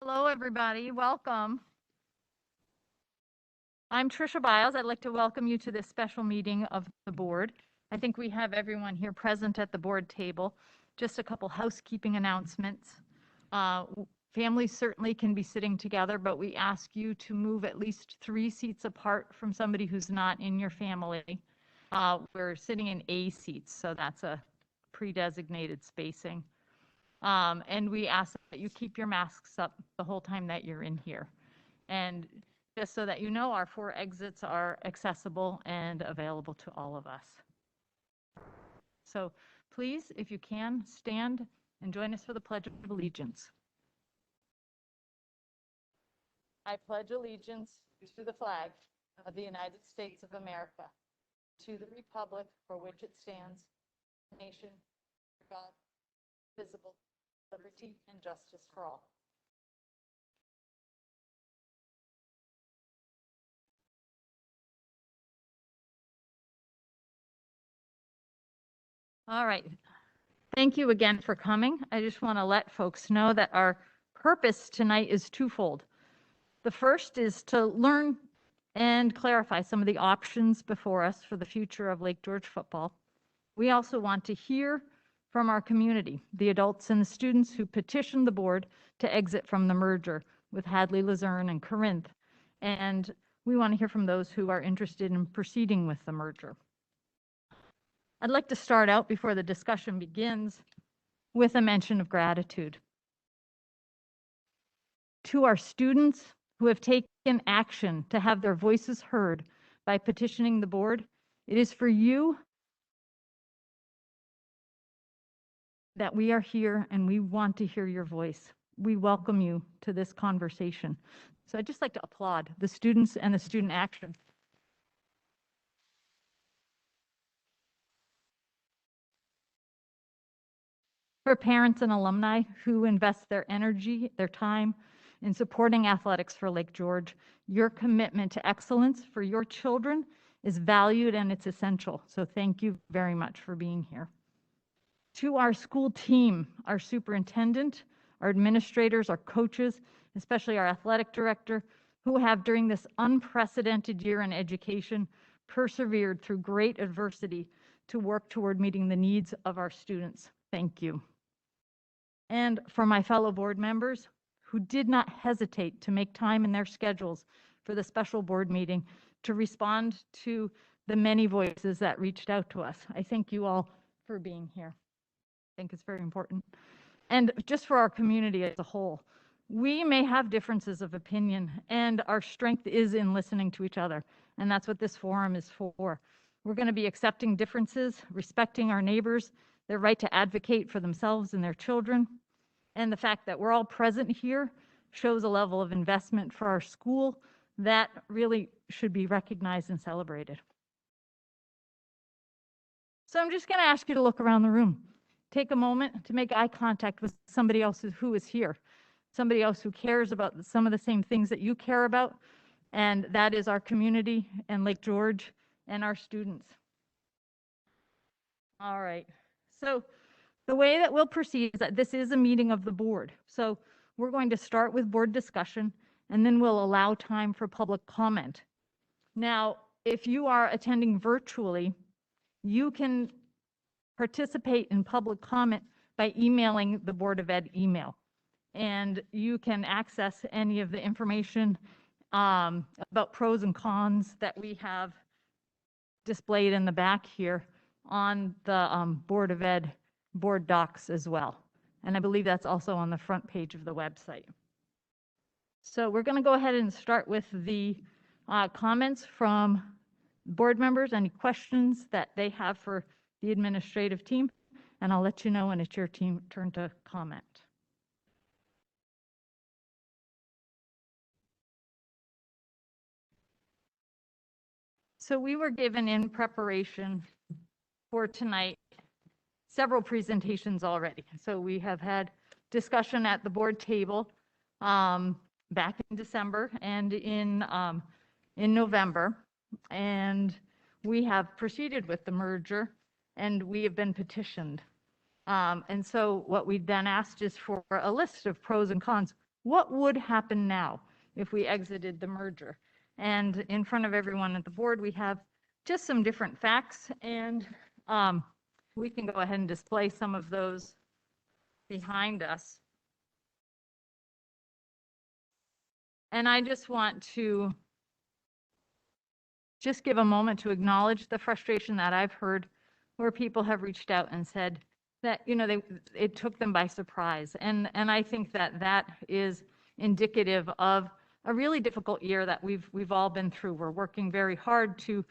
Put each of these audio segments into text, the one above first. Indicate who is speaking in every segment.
Speaker 1: Hello, everybody. Welcome. I'm Trisha Biles. I'd like to welcome you to this special meeting of the board. I think we have everyone here present at the board table. Just a couple housekeeping announcements. Families certainly can be sitting together, but we ask you to move at least 3 seats apart from somebody who's not in your family. We're sitting in A seats, so that's a pre-designated spacing. And we ask that you keep your masks up the whole time that you're in here. And just so that you know, our 4 exits are accessible and available to all of us. So please, if you can, stand and join us for the Pledge of Allegiance. I pledge allegiance to the flag of the United States of America, to the republic for which it stands, nation, God, visible, liberty and justice for all. All right. Thank you again for coming. I just want to let folks know that our purpose tonight is twofold. The first is to learn and clarify some of the options before us for the future of Lake George football. We also want to hear from our community, the adults and the students who petitioned the board to exit from the merger with Hadley, Luzerne, and Corinth. And we want to hear from those who are interested in proceeding with the merger. I'd like to start out before the discussion begins with a mention of gratitude to our students who have taken action to have their voices heard by petitioning the board. It is for you that we are here and we want to hear your voice. We welcome you to this conversation. So I'd just like to applaud the students and the student action. For parents and alumni who invest their energy, their time in supporting athletics for Lake George, your commitment to excellence for your children is valued and it's essential. So thank you very much for being here. To our school team, our superintendent, our administrators, our coaches, especially our athletic director, who have during this unprecedented year in education persevered through great adversity to work toward meeting the needs of our students. Thank you. And for my fellow board members who did not hesitate to make time in their schedules for the special board meeting to respond to the many voices that reached out to us. I thank you all for being here. I think it's very important. And just for our community as a whole, we may have differences of opinion and our strength is in listening to each other. And that's what this forum is for. We're going to be accepting differences, respecting our neighbors, their right to advocate for themselves and their children. And the fact that we're all present here shows a level of investment for our school that really should be recognized and celebrated. So I'm just going to ask you to look around the room. Take a moment to make eye contact with somebody else who is here, somebody else who cares about some of the same things that you care about, and that is our community and Lake George and our students. All right, so the way that we'll proceed is that this is a meeting of the board. So we're going to start with board discussion, and then we'll allow time for public comment. Now, if you are attending virtually, you can participate in public comment by emailing the Board of Ed email. And you can access any of the information about pros and cons that we have displayed in the back here on the Board of Ed board docs as well. And I believe that's also on the front page of the website. So we're going to go ahead and start with the comments from board members, any questions that they have for the administrative team, and I'll let you know when it's your turn to comment. So we were given in preparation for tonight several presentations already. So we have had discussion at the board table back in December and in November, and we have proceeded with the merger and we have been petitioned. And so what we then asked is for a list of pros and cons. what would happen now if we exited the merger? And in front of everyone at the board, we have just some different facts, and we can go ahead and display some of those behind us. And I just want to just give a moment to acknowledge the frustration that I've heard where people have reached out and said that, you know, it took them by surprise. And I think that that is indicative of a really difficult year that we've all been through. We're working very hard to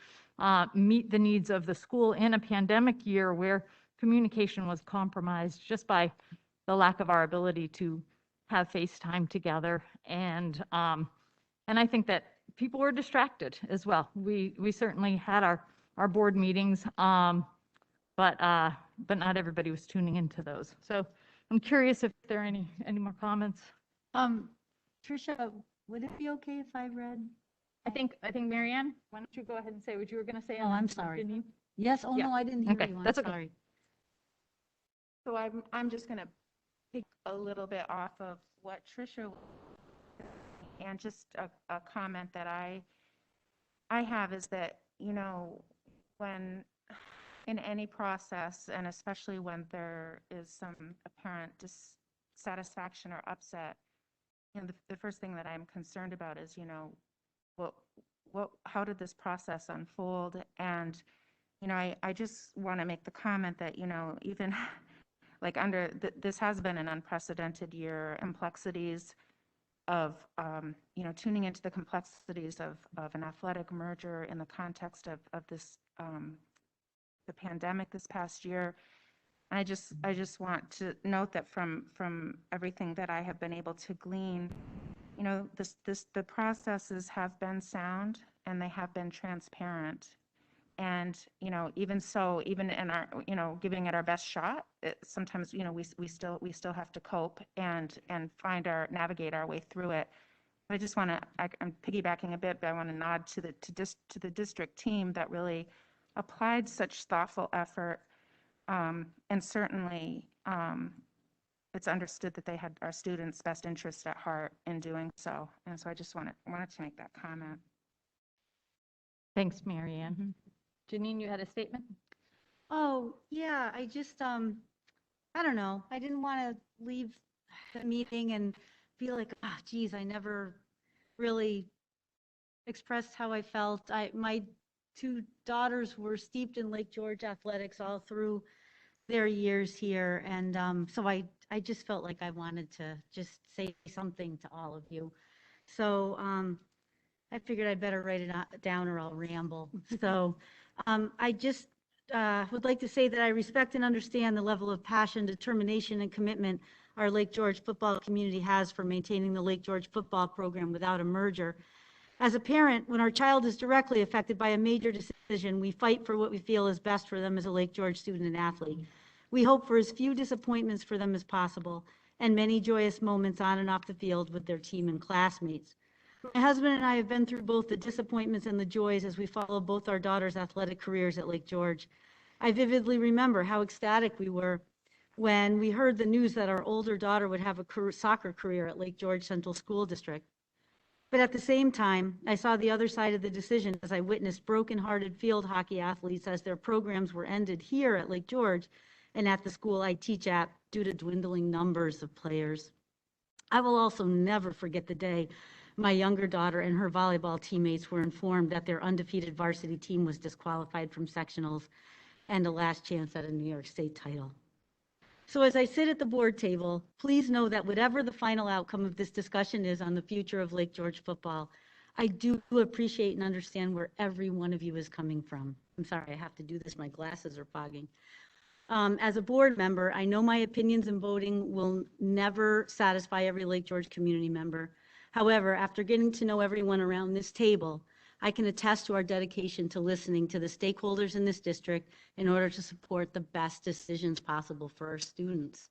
Speaker 1: meet the needs of the school in a pandemic year where communication was compromised just by the lack of our ability to have FaceTime together. And I think that people were distracted as well. We certainly had our board meetings, but not everybody was tuning into those. So I'm curious if there are any more comments.
Speaker 2: Tricia, would it be okay if I read?
Speaker 1: I think Marianne, why don't you go ahead and say what you were going to say?
Speaker 2: Oh, I'm sorry. Yes. Oh,
Speaker 1: Yeah.
Speaker 2: no, I didn't hear
Speaker 1: Okay,
Speaker 2: you. I'm
Speaker 1: that's okay.
Speaker 2: sorry.
Speaker 3: So I'm just going to pick a little bit off of what Tricia, and just a comment that I have is that, you know, when in any process, and especially when there is some apparent dissatisfaction or upset, you know, the first thing that I'm concerned about is, you know, how did this process unfold? And, you know, I just want to make the comment that, you know, even like this has been an unprecedented year, complexities of, you know, tuning into the complexities of an athletic merger in the context of this, the pandemic this past year. I just want to note that from everything that I have been able to glean, you know, the processes have been sound and they have been transparent. And, you know, even so, even in our, you know, giving it our best shot, sometimes, you know, we still have to cope and navigate our way through it. I just want to, I'm piggybacking a bit, but I want to nod to the district team that really applied such thoughtful effort. And certainly, it's understood that they had our students' best interest at heart in doing so. And so I just wanted to make that comment.
Speaker 1: Thanks, Marianne. Janine, you had a statement?
Speaker 2: Oh, yeah, I just, I don't know. I didn't want to leave the meeting and feel like, oh, geez, I never really expressed how I felt. My two daughters were steeped in Lake George athletics all through their years here. And so I just felt like I wanted to just say something to all of you. So I figured I'd better write it down or I'll ramble. So I just would like to say that I respect and understand the level of passion, determination, and commitment our Lake George football community has for maintaining the Lake George football program without a merger. As a parent, when our child is directly affected by a major decision, we fight for what we feel is best for them as a Lake George student and athlete. We hope for as few disappointments for them as possible and many joyous moments on and off the field with their team and classmates. My husband and I have been through both the disappointments and the joys as we follow both our daughters' athletic careers at Lake George. I vividly remember how ecstatic we were when we heard the news that our older daughter would have a soccer career at Lake George Central School District. But at the same time, I saw the other side of the decision as I witnessed broken-hearted field hockey athletes as their programs were ended here at Lake George and at the school I teach at due to dwindling numbers of players. I will also never forget the day my younger daughter and her volleyball teammates were informed that their undefeated varsity team was disqualified from sectionals and a last chance at a New York State title. So as I sit at the board table, please know that whatever the final outcome of this discussion is on the future of Lake George football, I do appreciate and understand where every one of you is coming from. I'm sorry, I have to do this. My glasses are fogging. As a board member, I know my opinions in voting will never satisfy every Lake George community member. However, after getting to know everyone around this table, I can attest to our dedication to listening to the stakeholders in this district in order to support the best decisions possible for our students.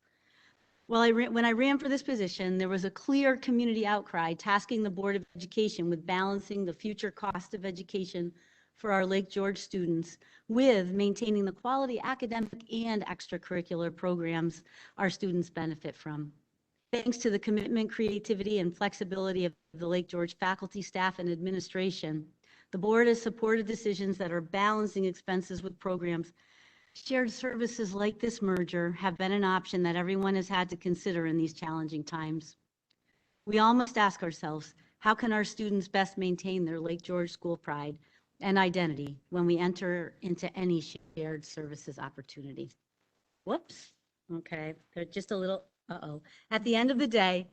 Speaker 2: Well, when I ran for this position, there was a clear community outcry tasking the Board of Education with balancing the future cost of education for our Lake George students with maintaining the quality academic and extracurricular programs our students benefit from. Thanks to the commitment, creativity, and flexibility of the Lake George faculty, staff, and administration, the board has supported decisions that are balancing expenses with programs. Shared services like this merger have been an option that everyone has had to consider in these challenging times. We all must ask ourselves, how can our students best maintain their Lake George school pride and identity when we enter into any shared services opportunity? Whoops. Okay, they're just a little, uh-oh. At the end of the day,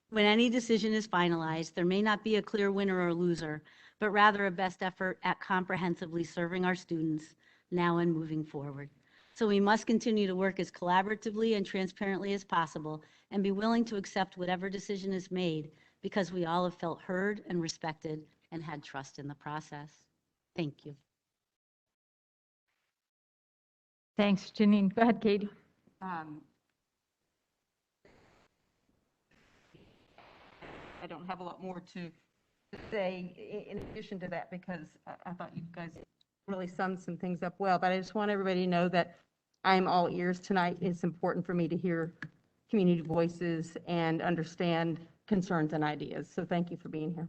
Speaker 2: when any decision is finalized, there may not be a clear winner or loser, but rather a best effort at comprehensively serving our students now and moving forward. So we must continue to work as collaboratively and transparently as possible and be willing to accept whatever decision is made because we all have felt heard and respected and had trust in the process. Thank you.
Speaker 1: Thanks, Janine. Go ahead, Katie.
Speaker 4: I don't have a lot more to say in addition to that because I thought you guys really summed some things up well, but I just want everybody to know that I'm all ears tonight. It's important for me to hear community voices and understand concerns and ideas. So thank you for being here.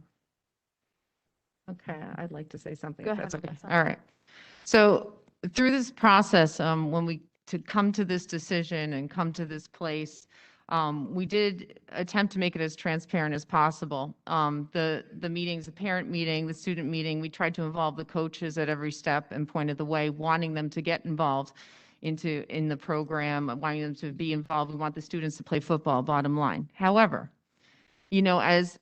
Speaker 5: Okay, I'd like to say something.
Speaker 1: Go
Speaker 5: if
Speaker 1: ahead,
Speaker 5: that's okay.
Speaker 1: Melissa.
Speaker 5: All right. So through this process, when we to come to this decision and come to this place, we did attempt to make it as transparent as possible. The meetings, the parent meeting, the student meeting, we tried to involve the coaches at every step and point of the way, wanting them to get involved in the program, wanting them to be involved. We want the students to play football, bottom line. However, you know, as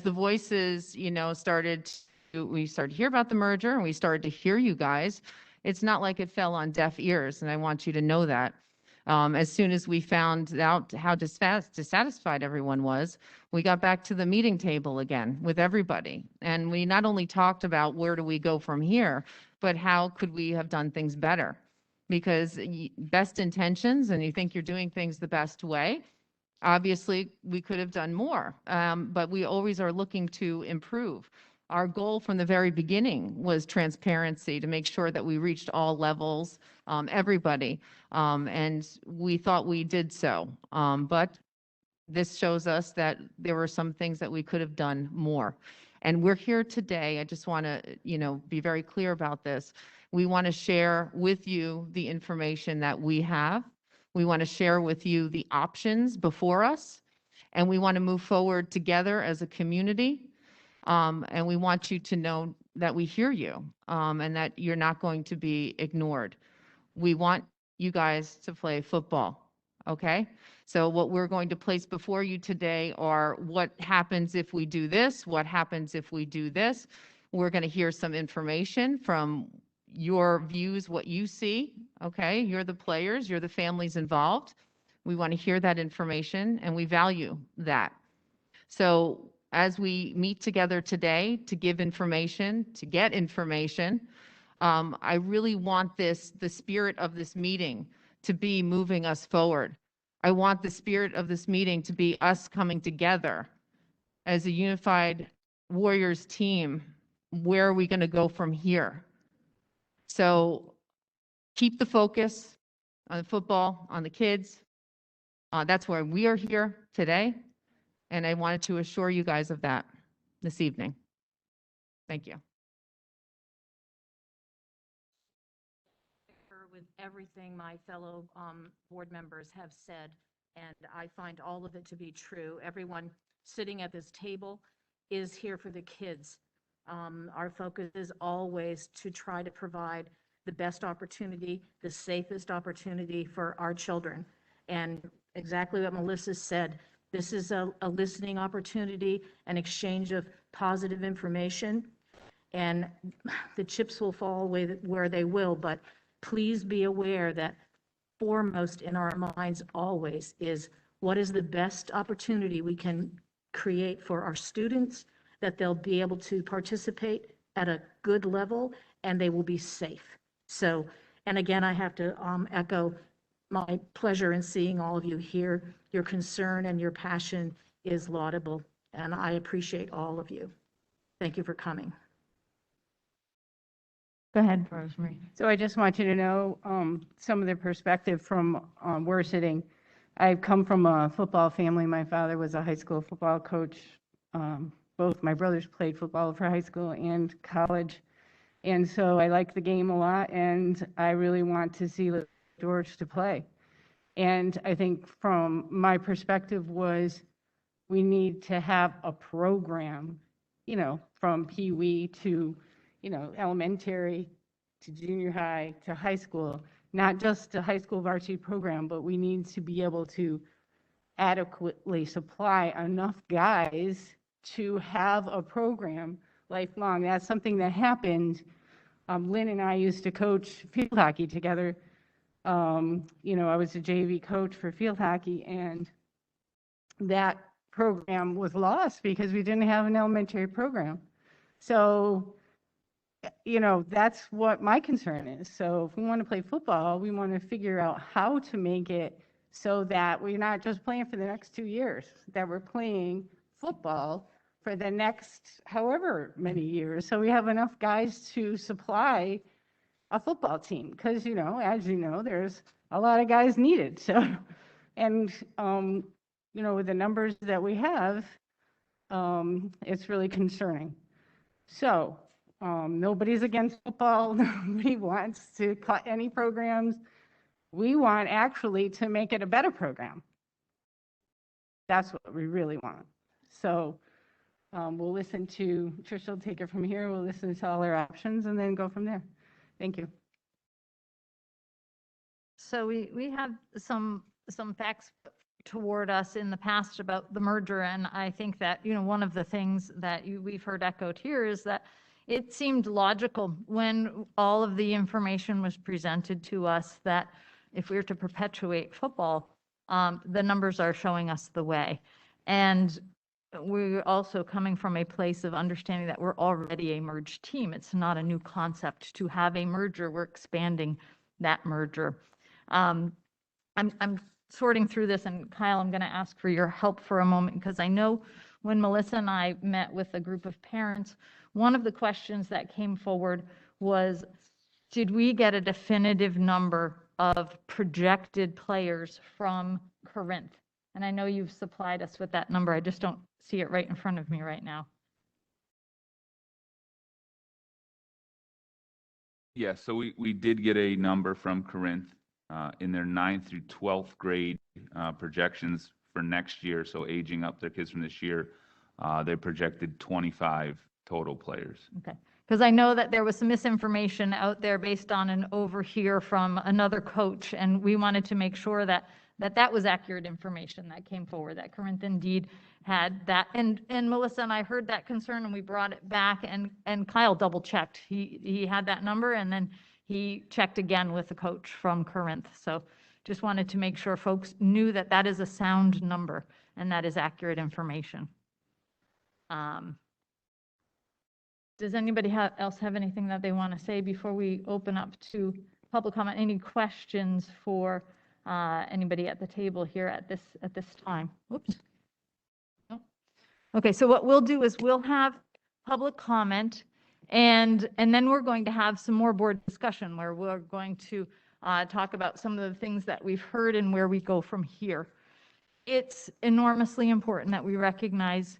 Speaker 5: the voices, you know, we started to hear about the merger and we started to hear you guys, it's not like it fell on deaf ears. And I want you to know that. As soon as we found out how dissatisfied everyone was, we got back to the meeting table again with everybody. And we not only talked about where do we go from here, but how could we have done things better? Because best intentions, and you think you're doing things the best way, obviously we could have done more, but we always are looking to improve. Our goal from the very beginning was transparency, to make sure that we reached all levels, everybody, and we thought we did so. But this shows us that there were some things that we could have done more. And we're here today. I just want to, you know, be very clear about this. We want to share with you the information that we have. We want to share with you the options before us, and we want to move forward together as a community. And we want you to know that we hear you, and that you're not going to be ignored. We want you guys to play football, okay? So what we're going to place before you today are what happens if we do this, what happens if we do this. We're going to hear some information from your views, what you see, okay? You're the players, you're the families involved. We want to hear that information, and we value that. So as we meet together today to give information, to get information, I really want the spirit of this meeting to be moving us forward. I want the spirit of this meeting to be us coming together as a unified Warriors team. Where are we going to go from here? So keep the focus on football, on the kids. That's why we are here today. And I wanted to assure you guys of that this evening. Thank you.
Speaker 6: With everything my fellow board members have said, and I find all of it to be true. Everyone sitting at this table is here for the kids. Our focus is always to try to provide the best opportunity, the safest opportunity for our children. And exactly what Melissa said, this is a listening opportunity, an exchange of positive information, and the chips will fall where they will, but please be aware that foremost in our minds always is what is the best opportunity we can create for our students, that they'll be able to participate at a good level and they will be safe. So, and again, I have to echo my pleasure in seeing all of you here. Your concern and your passion is laudable, and I appreciate all of you. Thank you for coming.
Speaker 1: Go ahead, Rosemary.
Speaker 7: So I just want you to know some of the perspective from we're sitting. I've come from a football family. My father was a high school football coach. Both my brothers played football for high school and college. And so I like the game a lot, and I really want to see Lake George to play. And I think from my perspective was we need to have a program, from Pee Wee to, elementary to junior high to high school, not just a high school varsity program, but we need to be able to adequately supply enough guys to have a program lifelong. That's something that happened. Lynn and I used to coach field hockey together. I was a JV coach for field hockey, and that program was lost because we didn't have an elementary program. So, that's what my concern is. So if we want to play football, we want to figure out how to make it so that we're not just playing for the next 2 years, that we're playing football for the next however many years. So we have enough guys to supply a football team, because, as you know, there's a lot of guys needed. So, and, with the numbers that we have, it's really concerning. So, nobody's against football. Nobody wants to cut any programs. We want actually to make it a better program. That's what we really want. So, we'll listen to, Tricia will take it from here. We'll listen to all our options and then go from there. Thank you.
Speaker 1: So we have some facts toward us in the past about the merger, and I think that, one of the things that we've heard echoed here is that it seemed logical when all of the information was presented to us that if we were to perpetuate football, the numbers are showing us the way. And we're also coming from a place of understanding that we're already a merged team. It's not a new concept to have a merger. We're expanding that merger. I'm sorting through this, and Kyle, I'm going to ask for your help for a moment, because I know when Melissa and I met with a group of parents, one of the questions that came forward was, did we get a definitive number of projected players from Corinth? And I know you've supplied us with that number. I just don't see it right in front of me right now.
Speaker 8: Yeah, so we did get a number from Corinth in their 9th through 12th grade projections for next year. So aging up their kids from this year, they projected 25 total players.
Speaker 1: Okay, because I know that there was some misinformation out there based on an overhear from another coach, and we wanted to make sure that was accurate information that came forward, that Corinth indeed had that. And Melissa and I heard that concern, and we brought it back, and Kyle double checked. He had that number, and then he checked again with the coach from Corinth. So just wanted to make sure folks knew that that is a sound number and that is accurate information. Does anybody else have anything that they want to say before we open up to public comment? Any questions for anybody at the table here at this time? Whoops. No. Okay, so what we'll do is we'll have public comment, and then we're going to have some more board discussion where we're going to talk about some of the things that we've heard and where we go from here. It's enormously important that we recognize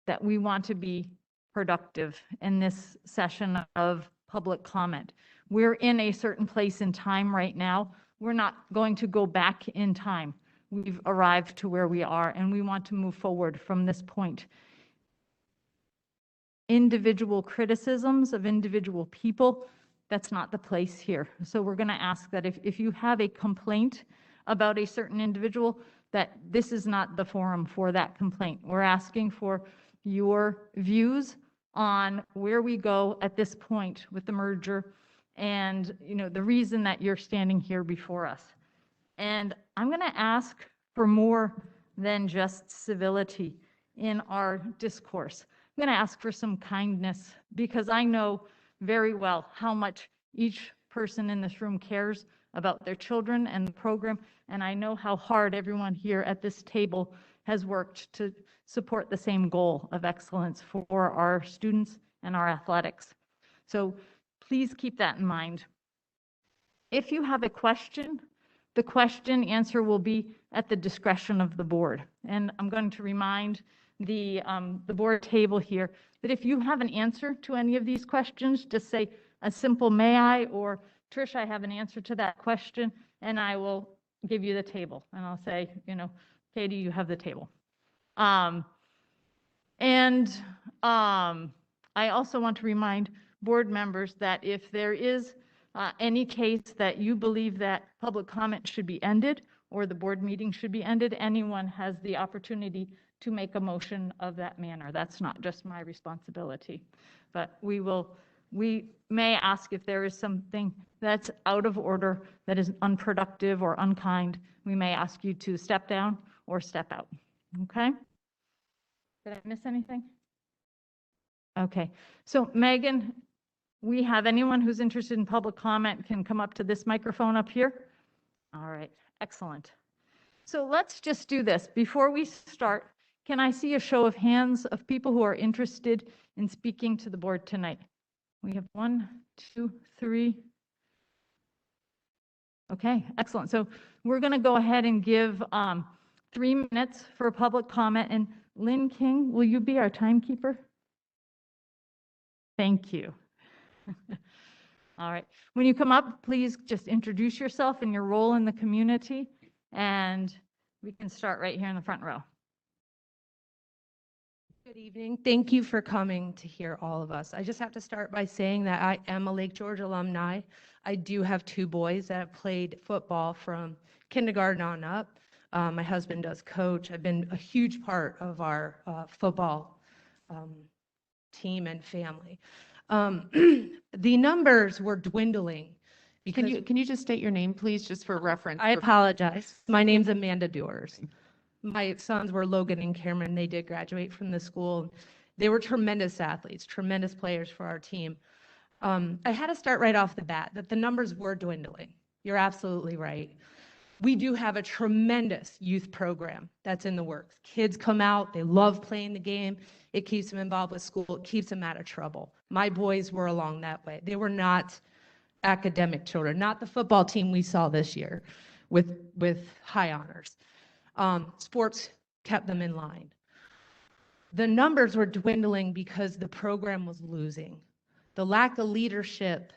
Speaker 1: that we want to be productive in this session of public comment. We're in a certain place in time right now. We're not going to go back in time. We've arrived to where we are, and we want to move forward from this point. Individual criticisms of individual people, that's not the place here. So we're going to ask that if you have a complaint about a certain individual, that this is not the forum for that complaint. We're asking for your views on where we go at this point with the merger, and the reason that you're standing here before us. And I'm going to ask for more than just civility in our discourse. I'm going to ask for some kindness, because I know very well how much each person in this room cares about their children and the program, and I know how hard everyone here at this table has worked to support the same goal of excellence for our students and our athletics. So please keep that in mind. If you have a question, The question answer will be at the discretion of the board. And I'm going to remind the board table here that if you have an answer to any of these questions, just say a simple "may I?" or "Trish, I have an answer to that question," and I will give you the table. And I'll say, Katie, you have the table. I also want to remind board members that if there is any case that you believe that public comment should be ended or the board meeting should be ended, anyone has the opportunity to make a motion of that manner. That's not just my responsibility. But we may ask if there is something that's out of order, that is unproductive or unkind, we may ask you to step down or step out. Okay? Did I miss anything? Okay. So Megan, we have anyone who's interested in public comment can come up to this microphone up here. All right, excellent. So let's just do this. Before we start, can I see a show of hands of people who are interested in speaking to the board tonight? We have 1, 2, 3. Okay, excellent. So we're going to go ahead and give 3 minutes for public comment. And Lynn King, will you be our timekeeper? Thank you. All right. When you come up, please just introduce yourself and your role in the community, and we can start right here in the front row.
Speaker 9: Good evening. Thank you for coming to hear all of us. I just have to start by saying that I am a Lake George alumni. I do have 2 boys that have played football from kindergarten on up. My husband does coach. I've been a huge part of our football team and family. The numbers were dwindling because
Speaker 5: Can you just state your name, please, just for reference?
Speaker 9: I apologize. My name's Amanda Dewars. My sons were Logan and Cameron. They did graduate from the school. They were tremendous athletes, tremendous players for our team. I had to start right off the bat that the numbers were dwindling. You're absolutely right. We do have a tremendous youth program that's in the works. Kids come out, they love playing the game. It keeps them involved with school. It keeps them out of trouble. My boys were along that way. They were not academic children, not the football team we saw this year with high honors. Sports kept them in line. The numbers were dwindling because the program was losing. The lack of leadership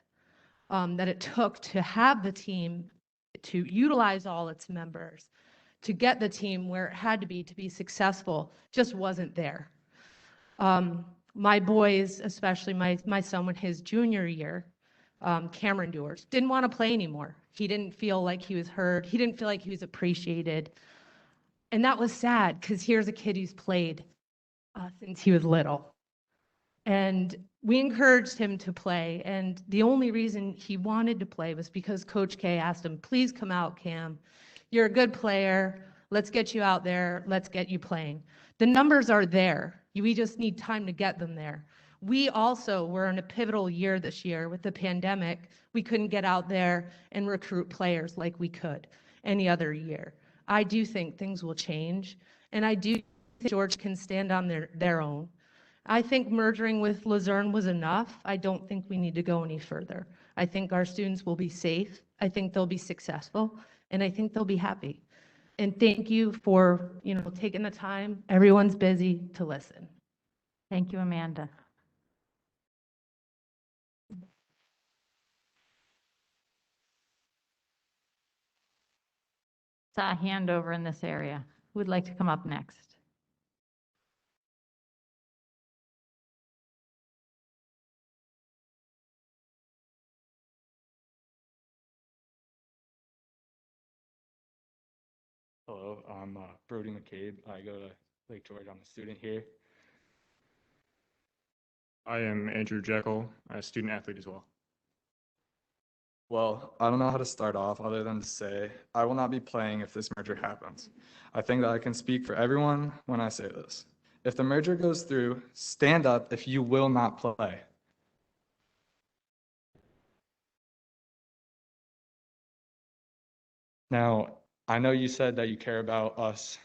Speaker 9: that it took to have the team, to utilize all its members, to get the team where it had to be successful, just wasn't there. My boys, especially my son in his junior year, Cameron Dewars, didn't want to play anymore. He didn't feel like he was heard. He didn't feel like he was appreciated. And that was sad because here's a kid who's played since he was little. And we encouraged him to play. And the only reason he wanted to play was because Coach K asked him, "Please come out, Cam. You're a good player. Let's get you out there. Let's get you playing." The numbers are there. We just need time to get them there. We also were in a pivotal year this year with the pandemic. We couldn't get out there and recruit players like we could any other year. I do think things will change, and I do think George can stand on their own. I think merging with Luzerne was enough. I don't think we need to go any further. I think our students will be safe. I think they'll be successful, and I think they'll be happy. And thank you for, taking the time. Everyone's busy to listen.
Speaker 1: Thank you, Amanda. Saw a hand over in this area. Who would like to come up next?
Speaker 10: Hello, I'm Brody McCabe. I go to Lake George. I'm a student here. I am Andrew Jekyll. I'm a student athlete as well.
Speaker 11: Well, I don't know how to start off other than to say I will not be playing if this merger happens. I think that I can speak for everyone when I say this. If the merger goes through, stand up if you will not play. Now, I know you said that you care about us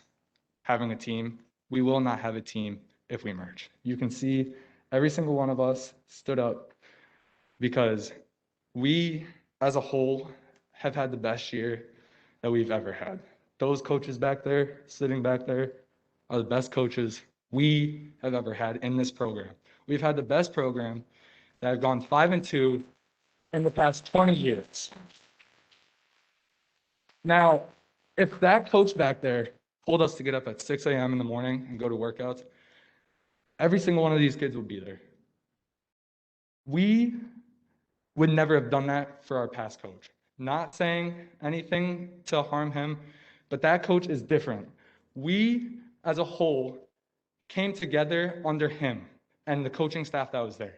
Speaker 11: having a team. We will not have a team if we merge. You can see every single one of us stood up because we, as a whole, have had the best year that we've ever had. Those coaches back there, sitting back there, are the best coaches we have ever had in this program. We've had the best program that have gone 5-2 in the past 20 years. Now, if that coach back there told us to get up at 6 a.m. in the morning and go to workouts, every single one of these kids would be there. We would never have done that for our past coach. Not saying anything to harm him, but that coach is different. We, as a whole, came together under him and the coaching staff that was there.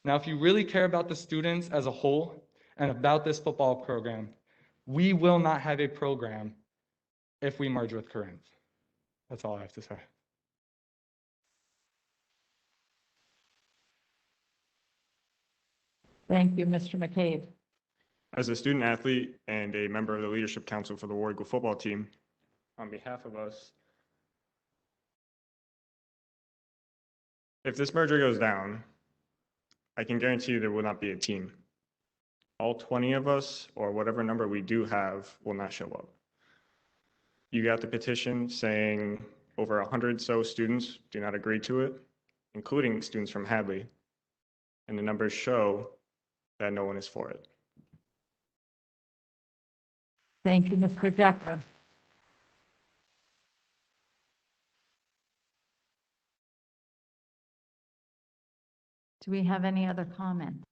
Speaker 11: Now, if you really care about the students as a whole and about this football program, we will not have a program if we merge with Corinth. That's all I have to say.
Speaker 1: Thank you, Mr. McCabe.
Speaker 12: As a student athlete and a member of the leadership council for the War Eagle football team, on behalf of us, if this merger goes down, I can guarantee you there will not be a team. All 20 of us, or whatever number we do have, will not show up. You got the petition saying over 100 so students do not agree to it, including students from Hadley, and the numbers show that no one is for it.
Speaker 1: Thank you, Mr. Decker. Do we have any other comments?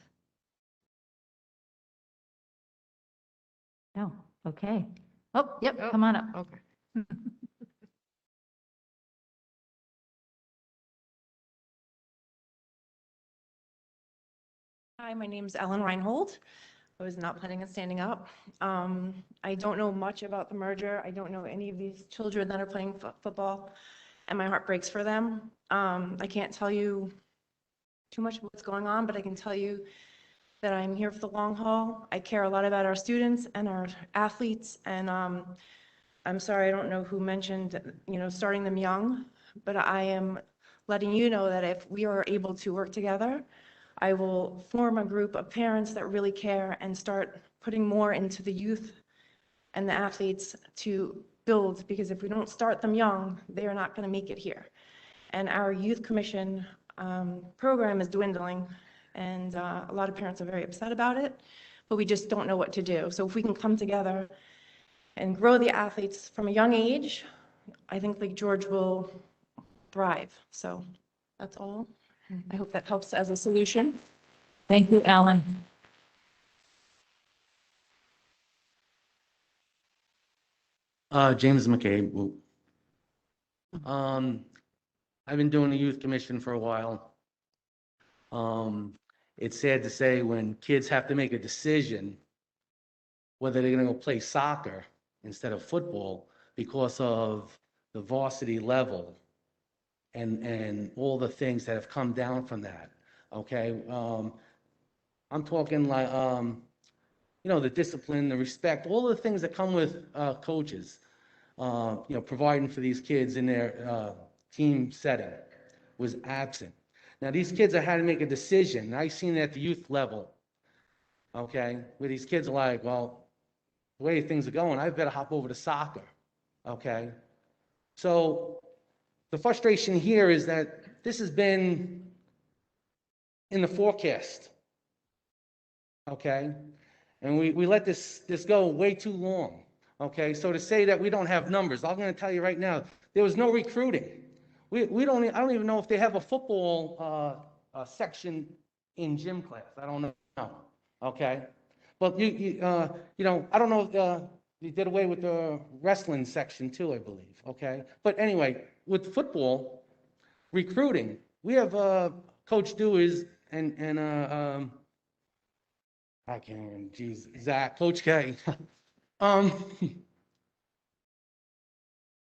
Speaker 1: No, okay. Oh, yep,
Speaker 5: Oh,
Speaker 1: come on up.
Speaker 5: Okay.
Speaker 13: Hi, my name's Ellen Reinhold. I was not planning on standing up. I don't know much about the merger. I don't know any of these children that are playing football, and my heart breaks for them. I can't tell you too much about what's going on, but I can tell you that I'm here for the long haul. I care a lot about our students and our athletes, and I'm sorry, I don't know who mentioned, starting them young, but I am letting you know that if we are able to work together, I will form a group of parents that really care and start putting more into the youth and the athletes to build, because if we don't start them young, they are not going to make it here. And our youth commission program is dwindling, and a lot of parents are very upset about it, but we just don't know what to do. So if we can come together and grow the athletes from a young age, I think Lake George will thrive. So that's all. I hope that helps as a solution.
Speaker 1: Thank you, Ellen.
Speaker 14: James McCabe. I've been doing the youth commission for a while. It's sad to say when kids have to make a decision whether they're going to go play soccer instead of football because of the varsity level and all the things that have come down from that. Okay. I'm talking like, the discipline, the respect, all the things that come with coaches, providing for these kids in their team setting was absent. Now, these kids have had to make a decision, and I've seen it at the youth level, okay, where these kids are like, well, the way things are going, I better hop over to soccer, okay? So the frustration here is that this has been in the forecast, okay? And we let this go way too long, okay? So to say that we don't have numbers, I'm going to tell you right now, there was no recruiting. I don't even know if they have a football section in gym class. I don't know, okay? But I don't know if they did away with the wrestling section too, I believe, okay? But anyway, with football, recruiting, we have Coach Dewey's and I can't even, geez, Zach, Coach K.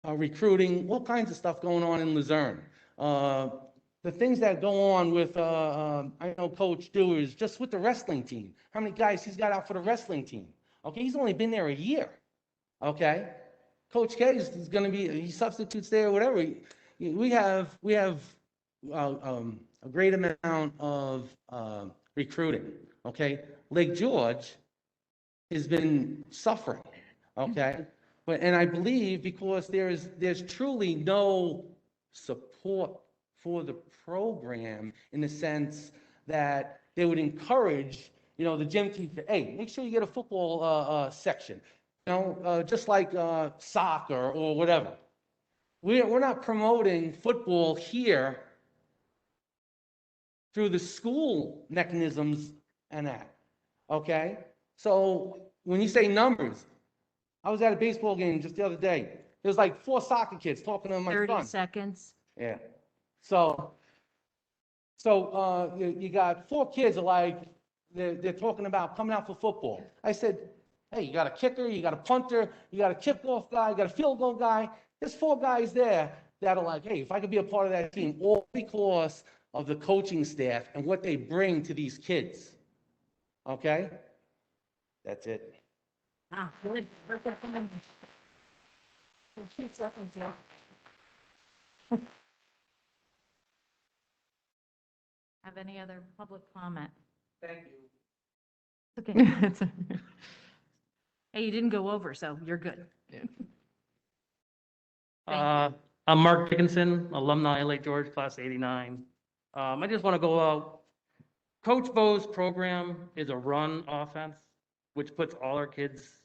Speaker 14: Recruiting, all kinds of stuff going on in Luzerne. The things that go on with, I know Coach Dewey's just with the wrestling team. How many guys he's got out for the wrestling team? Okay, he's only been there a year. Okay, Coach K is going to be, he substitutes there or whatever. We have a great amount of recruiting. Okay, Lake George has been suffering. okay? But, and I believe because there's truly no support for the program in the sense that they would encourage, the gym teacher, hey, make sure you get a football section, just like soccer or whatever. We're not promoting football here through the school mechanisms and that, okay? So when you say numbers, I was at a baseball game just the other day. There's like 4 soccer kids talking to my
Speaker 6: 30
Speaker 14: son.
Speaker 6: seconds.
Speaker 14: Yeah. So you got 4 kids are like, they're talking about coming out for football. I said, hey, you got a kicker, you got a punter, you got a kickoff guy, you got a field goal guy. There's 4 guys there that are like, hey, if I could be a part of that team, all because of the coaching staff and what they bring to these kids. Okay? That's it.
Speaker 6: Ah, good.
Speaker 1: Have any other public comment?
Speaker 14: Thank you.
Speaker 1: Okay.
Speaker 6: Hey, you didn't go over, so you're good.
Speaker 15: I'm Mark Dickinson, alumni Lake George, class 89. I just want to go out. Coach Bo's program is a run offense, which puts all our kids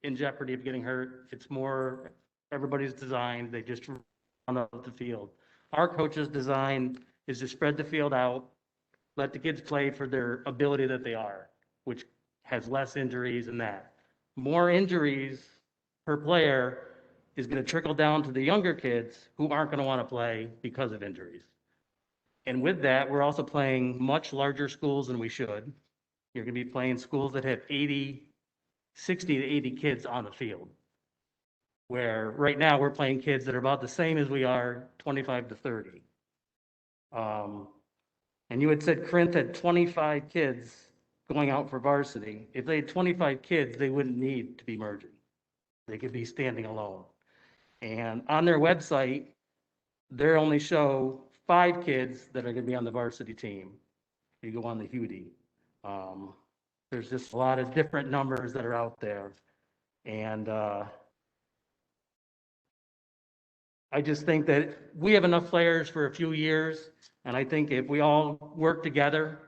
Speaker 15: in jeopardy of getting hurt. It's more, everybody's designed, they just run up the field. Our coach's design is to spread the field out, let the kids play for their ability that they are, which has less injuries than that. More injuries per player is going to trickle down to the younger kids who aren't going to want to play because of injuries. And with that, we're also playing much larger schools than we should. You're going to be playing schools that have 60 to 80 kids on the field. Where right now we're playing kids that are about the same as we are, 25 to 30. And you had said Corinth had 25 kids going out for varsity. If they had 25 kids, they wouldn't need to be merging. They could be standing alone. And on their website, they only show 5 kids that are going to be on the varsity team. You go on the Hudi. There's just a lot of different numbers that are out there. And I just think that we have enough players for a few years. And I think if we all work together,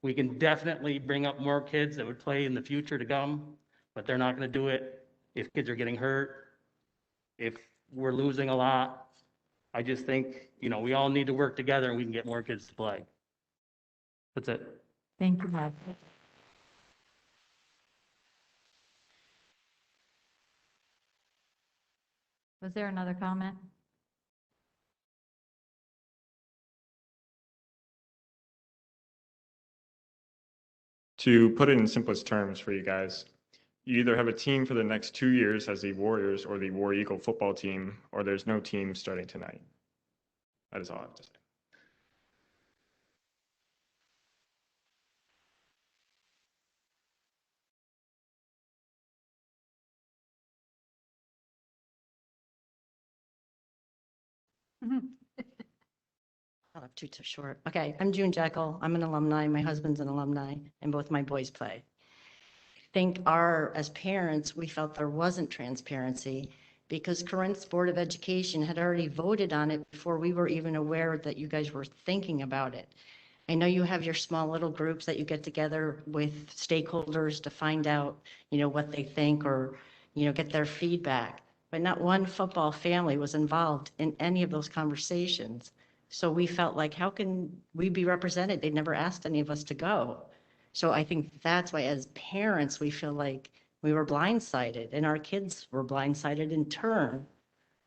Speaker 15: we can definitely bring up more kids that would play in the future to come. But they're not going to do it if kids are getting hurt, if we're losing a lot. I just think, we all need to work together and we can get more kids to play. That's it.
Speaker 1: Thank you, Matt. Was there another comment?
Speaker 12: To put it in simplest terms for you guys, you either have a team for the next 2 years as the Warriors or the War Eagle football team, or there's no team starting tonight. That is all I have to say.
Speaker 16: I'll have too short. Okay, I'm June Jekyll. I'm an alumni. My husband's an alumni, and both my boys play. I think as parents, we felt there wasn't transparency because Corinth's Board of Education had already voted on it before we were even aware that you guys were thinking about it. I know you have your small little groups that you get together with stakeholders to find out, what they think or, get their feedback. But not one football family was involved in any of those conversations. So we felt like, how can we be represented? They never asked any of us to go. So I think that's why as parents, we feel like we were blindsided and our kids were blindsided in turn.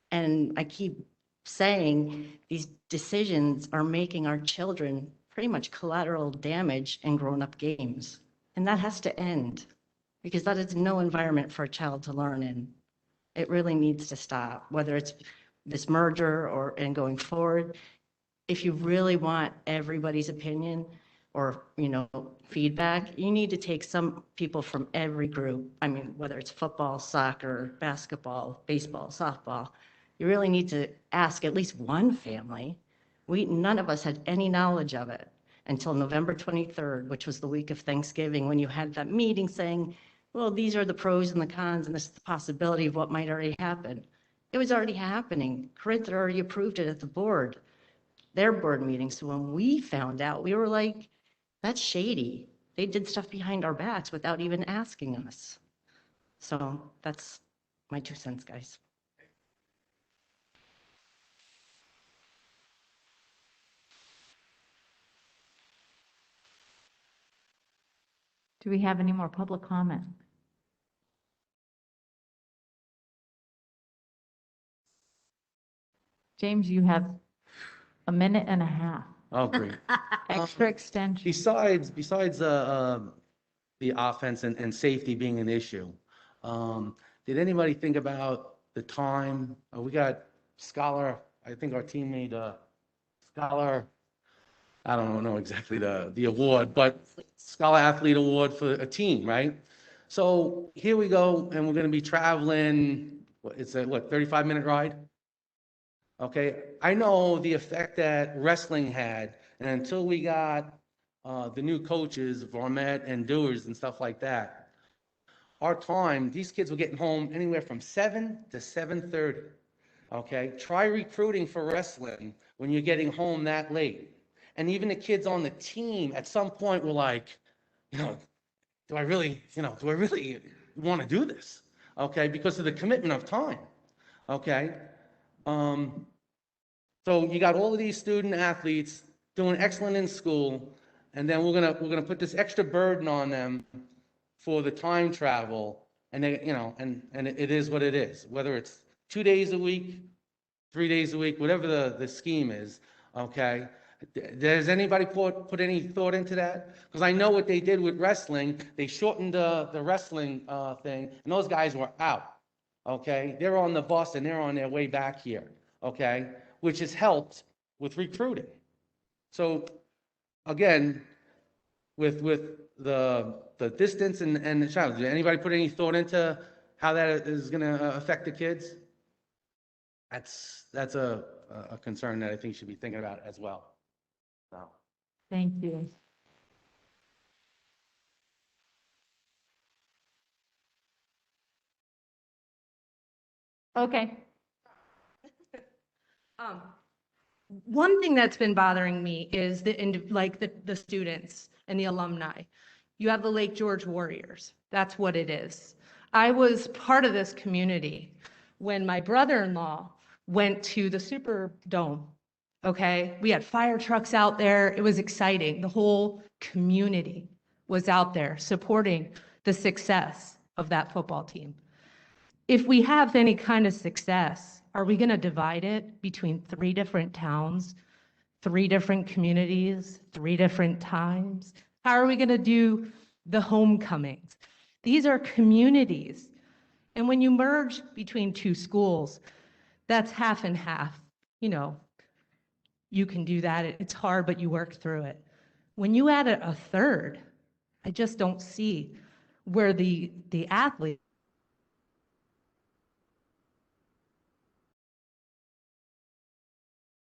Speaker 16: And I keep saying these decisions are making our children pretty much collateral damage in grown-up games. And that has to end because that is no environment for a child to learn in. It really needs to stop, whether it's this merger and going forward. If you really want everybody's opinion or, feedback, you need to take some people from every group. I mean, whether it's football, soccer, basketball, baseball, softball, you really need to ask at least one family. None of us had any knowledge of it until November 23rd, which was the week of Thanksgiving, when you had that meeting saying well, these are the pros and the cons, and this is the possibility of what might already happen. It was already happening. Corinth had already approved it at the board, their board meeting. So when we found out, we were like, that's shady. They did stuff behind our backs without even asking us. So that's my 2 cents, guys.
Speaker 1: Do we have any more public comment? James, you have a minute and a half.
Speaker 14: Oh, great.
Speaker 1: Extra extension.
Speaker 14: Besides the offense and safety being an issue, did anybody think about the time? We got Scholar, I think our team made a Scholar, I don't know exactly the award, but Scholar Athlete Award for a team, right? So here we go, and we're going to be traveling, it's a 35-minute ride? Okay, I know the effect that wrestling had, and until we got the new coaches, Varmette and Doers and stuff like that, our time, these kids were getting home anywhere from 7 to 7:30. Okay, try recruiting for wrestling when you're getting home that late. And even the kids on the team at some point were like, do I really want to do this? Okay, because of the commitment of time. Okay. So you got all of these student athletes doing excellent in school, and then we're gonna put this extra burden on them for the time travel, and they, and it is what it is. Whether it's 2 days a week, 3 days a week, whatever the scheme is. Okay. Does anybody put any thought into that? Because I know what they did with wrestling. They shortened the wrestling thing, and those guys were out. Okay, they're on the bus and they're on their way back here. Okay, which has helped with recruiting. So again, with the distance and the challenge, did anybody put any thought into how that is going to affect the kids? That's a concern that I think you should be thinking about as well. So.
Speaker 1: Thank you. Okay.
Speaker 9: One thing that's been bothering me is the students and the alumni. You have the Lake George Warriors. That's what it is. I was part of this community when my brother-in-law went to the Superdome. Okay, we had fire trucks out there. It was exciting. The whole community was out there supporting the success of that football team. If we have any kind of success, are we going to divide it between 3 different towns, 3 different communities, 3 different times? How are we going to do the homecomings? These are communities. And when you merge between 2 schools, that's half and half. You can do that. It's hard, but you work through it. When you add a 3rd, I just don't see where the athlete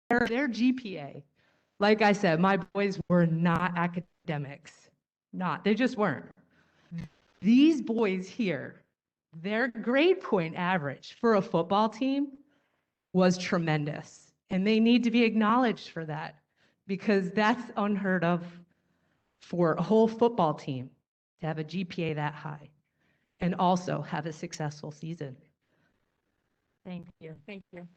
Speaker 9: their GPA. Like I said, my boys were not academics. They just weren't. These boys here, their grade point average for a football team was tremendous. And they need to be acknowledged for that, because that's unheard of for a whole football team to have a GPA that high and also have a successful season.
Speaker 1: Thank you. Thank you.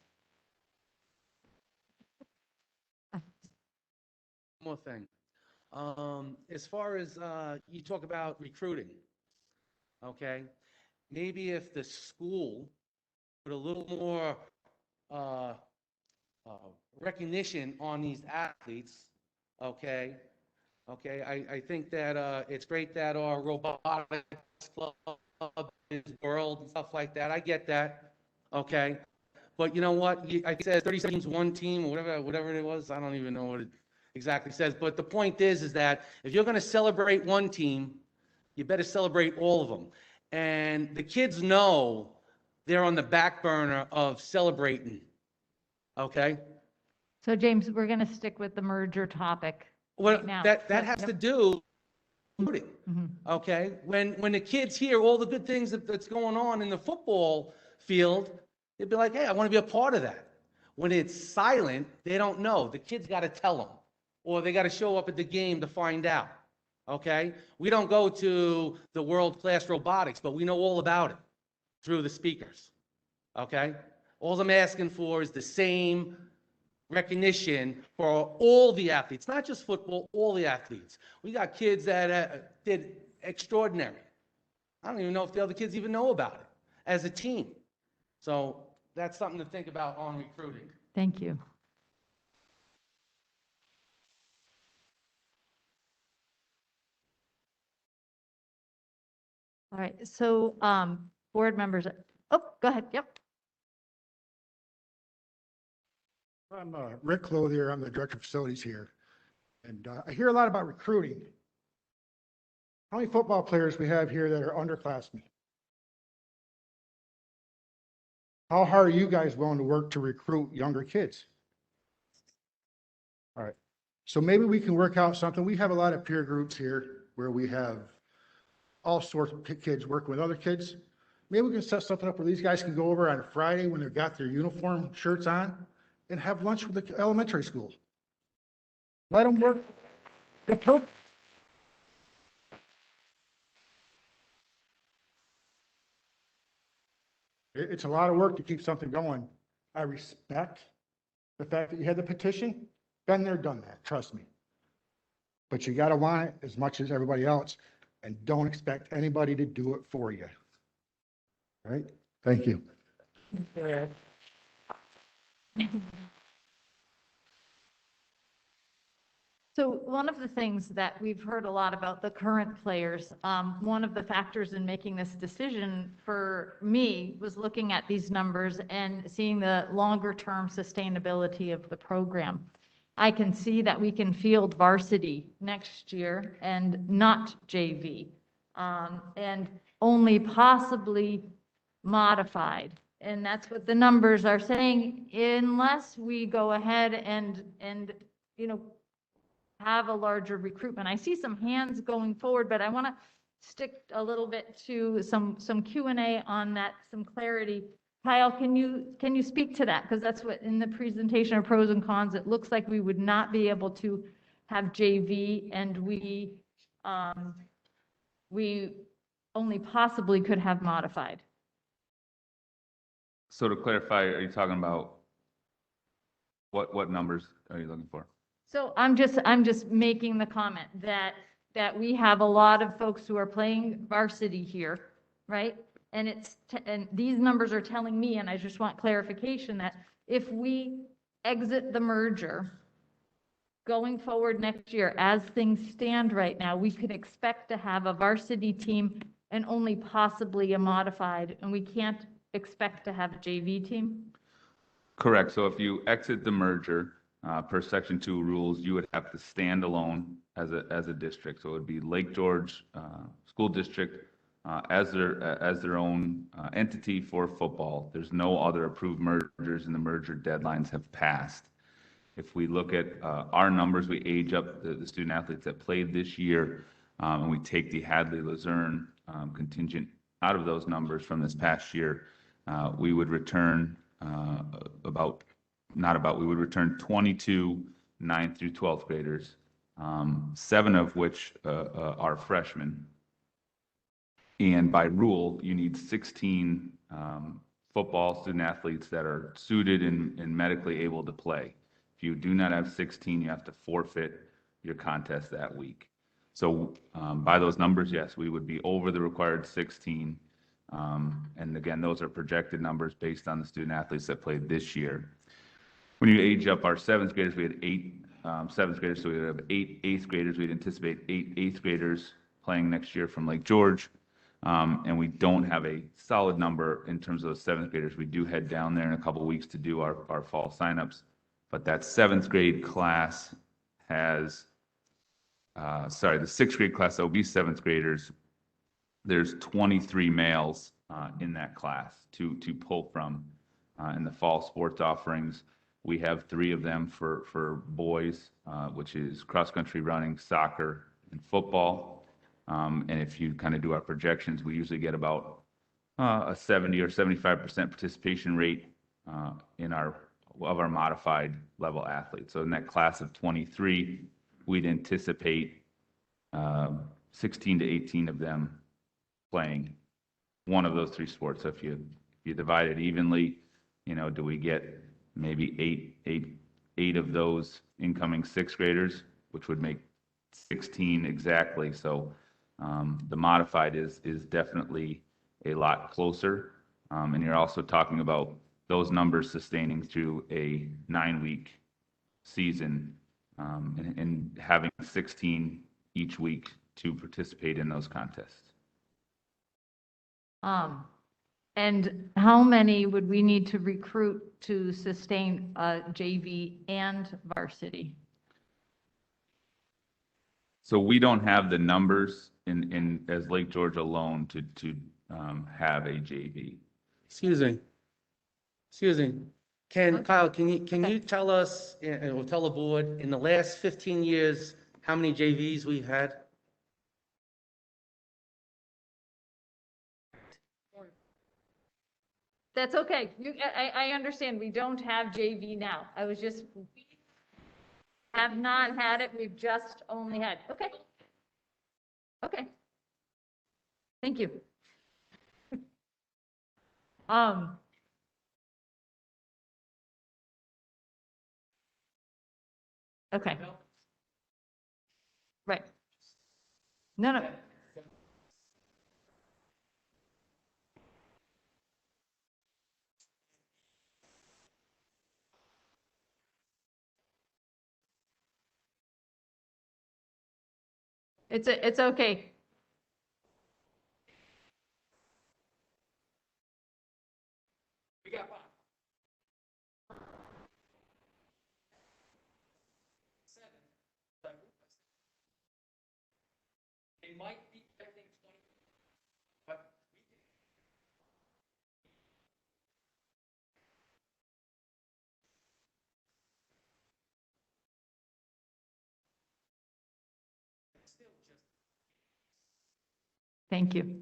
Speaker 14: One more thing. As far as you talk about recruiting, okay, maybe if the school put a little more recognition on these athletes, okay, I think that it's great that our robotics club is world and stuff like that. I get that, okay, but you know what? I said 30 teams, 1 team, or whatever it was. I don't even know what it exactly says. But the point is that if you're going to celebrate 1 team, you better celebrate all of them. And the kids know they're on the back burner of celebrating. Okay?
Speaker 1: So James, we're going to stick with the merger topic
Speaker 14: Well,
Speaker 1: right now.
Speaker 14: that has to do recruiting.
Speaker 1: Mhm.
Speaker 14: Okay? When the kids hear all the good things that's going on in the football field, they'd be like, hey, I want to be a part of that. When it's silent, they don't know. The kids got to tell them, or they got to show up at the game to find out. Okay? We don't go to the world-class robotics, but we know all about it through the speakers. Okay? All I'm asking for is the same recognition for all the athletes, not just football, all the athletes. We got kids that did extraordinary. I don't even know if the other kids even know about it as a team. So that's something to think about on recruiting.
Speaker 1: Thank you. All right, so, board members, oh, go ahead, yep.
Speaker 17: I'm Rick Clothier. I'm the Director of Facilities here. And I hear a lot about recruiting. How many football players we have here that are underclassmen? How hard are you guys willing to work to recruit younger kids? All right. So maybe we can work out something. We have a lot of peer groups here where we have all sorts of kids working with other kids. Maybe we can set something up where these guys can go over on a Friday when they've got their uniform shirts on and have lunch with the elementary school. Let them work. It's a lot of work to keep something going. I respect the fact that you had the petition. Been there, done that, trust me. But you got to want it as much as everybody else, and don't expect anybody to do it for you. All right? Thank you.
Speaker 1: So one of the things that we've heard a lot about the current players, one of the factors in making this decision for me was looking at these numbers and seeing the longer term sustainability of the program. I can see that we can field varsity next year and not JV, and only possibly modified. And that's what the numbers are saying, unless we go ahead and you know, have a larger recruitment. I see some hands going forward, but I want to stick a little bit to some Q&A on that, some clarity. Kyle, can you speak to that? Because that's what in the presentation of pros and cons, it looks like we would not be able to have JV, and we only possibly could have modified.
Speaker 8: So to clarify, are you talking about what numbers are you looking for?
Speaker 1: So I'm just making the comment that we have a lot of folks who are playing varsity here, right? And and these numbers are telling me, and I just want clarification, that if we exit the merger going forward next year, as things stand right now, we could expect to have a varsity team and only possibly a modified, and we can't expect to have a JV team?
Speaker 8: Correct. So if you exit the merger, per Section 2 rules, you would have to stand alone as a district. So it would be Lake George School District as their own entity for football. There's no other approved mergers, and the merger deadlines have passed. If we look at our numbers, we age up the student athletes that played this year, and we take the Hadley Luzerne contingent out of those numbers from this past year, we would return we would return 22 9th through 12th graders, 7 of which are freshmen. And by rule, you need 16 football student athletes that are suited and medically able to play. If you do not have 16, you have to forfeit your contest that week. So by those numbers, yes, we would be over the required 16. And again, those are projected numbers based on the student athletes that played this year. When you age up our 7th graders, we had 8 7th graders, so we would have 8 8th graders. We'd anticipate 8 8th graders playing next year from Lake George. And we don't have a solid number in terms of those 7th graders. We do head down there in a couple of weeks to do our fall signups. But that 7th grade class has, the 6th grade class, that will be 7th graders. There's 23 males in that class to pull from in the fall sports offerings. We have 3 of them for boys, which is cross-country running, soccer, and football. And if you kind of do our projections, we usually get about a 70 or 75% participation rate in our modified level athletes. So in that class of 23, we'd anticipate 16 to 18 of them playing one of those three sports. So if you divide it evenly, do we get maybe eight of those incoming sixth graders, which would make 16 exactly. So the modified is definitely a lot closer. And you're also talking about those numbers sustaining through a 9-week season, and having 16 each week to participate in those contests.
Speaker 1: And how many would we need to recruit to sustain JV and varsity?
Speaker 8: So we don't have the numbers as Lake George alone to have a JV.
Speaker 14: Excuse me. Kyle, can you tell us, or tell the board, in the last 15 years, how many JVs we've had?
Speaker 1: That's okay. I understand we don't have JV now. We have not had it. We've just only had, okay. Okay. Thank you. Okay. Right. No. It's okay.
Speaker 15: It might be, I think, 20, but
Speaker 1: Thank you.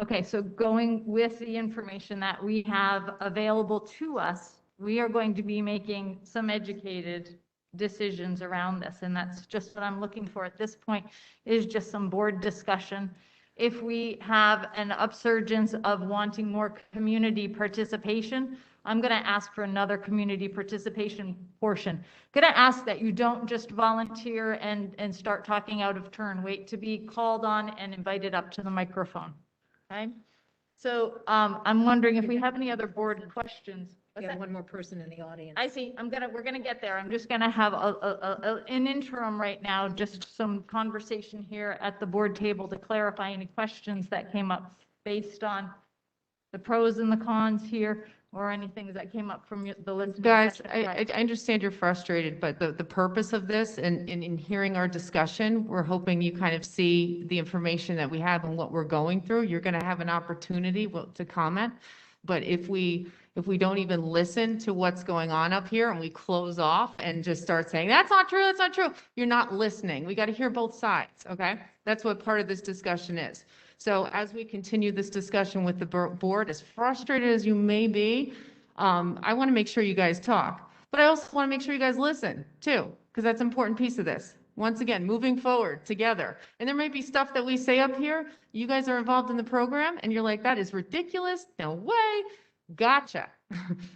Speaker 1: Okay, so going with the information that we have available to us, we are going to be making some educated decisions around this, and that's just what I'm looking for at this point, is just some board discussion. If we have an upsurgence of wanting more community participation, I'm going to ask for another community participation portion. Going to ask that you don't just volunteer and start talking out of turn. Wait to be called on and invited up to the microphone. Okay? So I'm wondering if we have any other board questions.
Speaker 6: We have one more person in the audience.
Speaker 1: I see. We're gonna get there. I'm just gonna have an interim right now, just some conversation here at the board table to clarify any questions that came up based on the pros and the cons here, or anything that came up from the listening.
Speaker 5: Guys,
Speaker 1: session.
Speaker 5: I understand you're frustrated, but the purpose of this and in hearing our discussion, we're hoping you kind of see the information that we have and what we're going through. You're going to have an opportunity to comment. But if we don't even listen to what's going on up here and we close off and just start saying, that's not true, that's not true, you're not listening. We got to hear both sides, okay? That's what part of this discussion is. So as we continue this discussion with the board, as frustrated as you may be, I want to make sure you guys talk. But I also want to make sure you guys listen too, because that's an important piece of this. Once again, moving forward together. And there may be stuff that we say up here, you guys are involved in the program and you're like, that is ridiculous, no way, gotcha.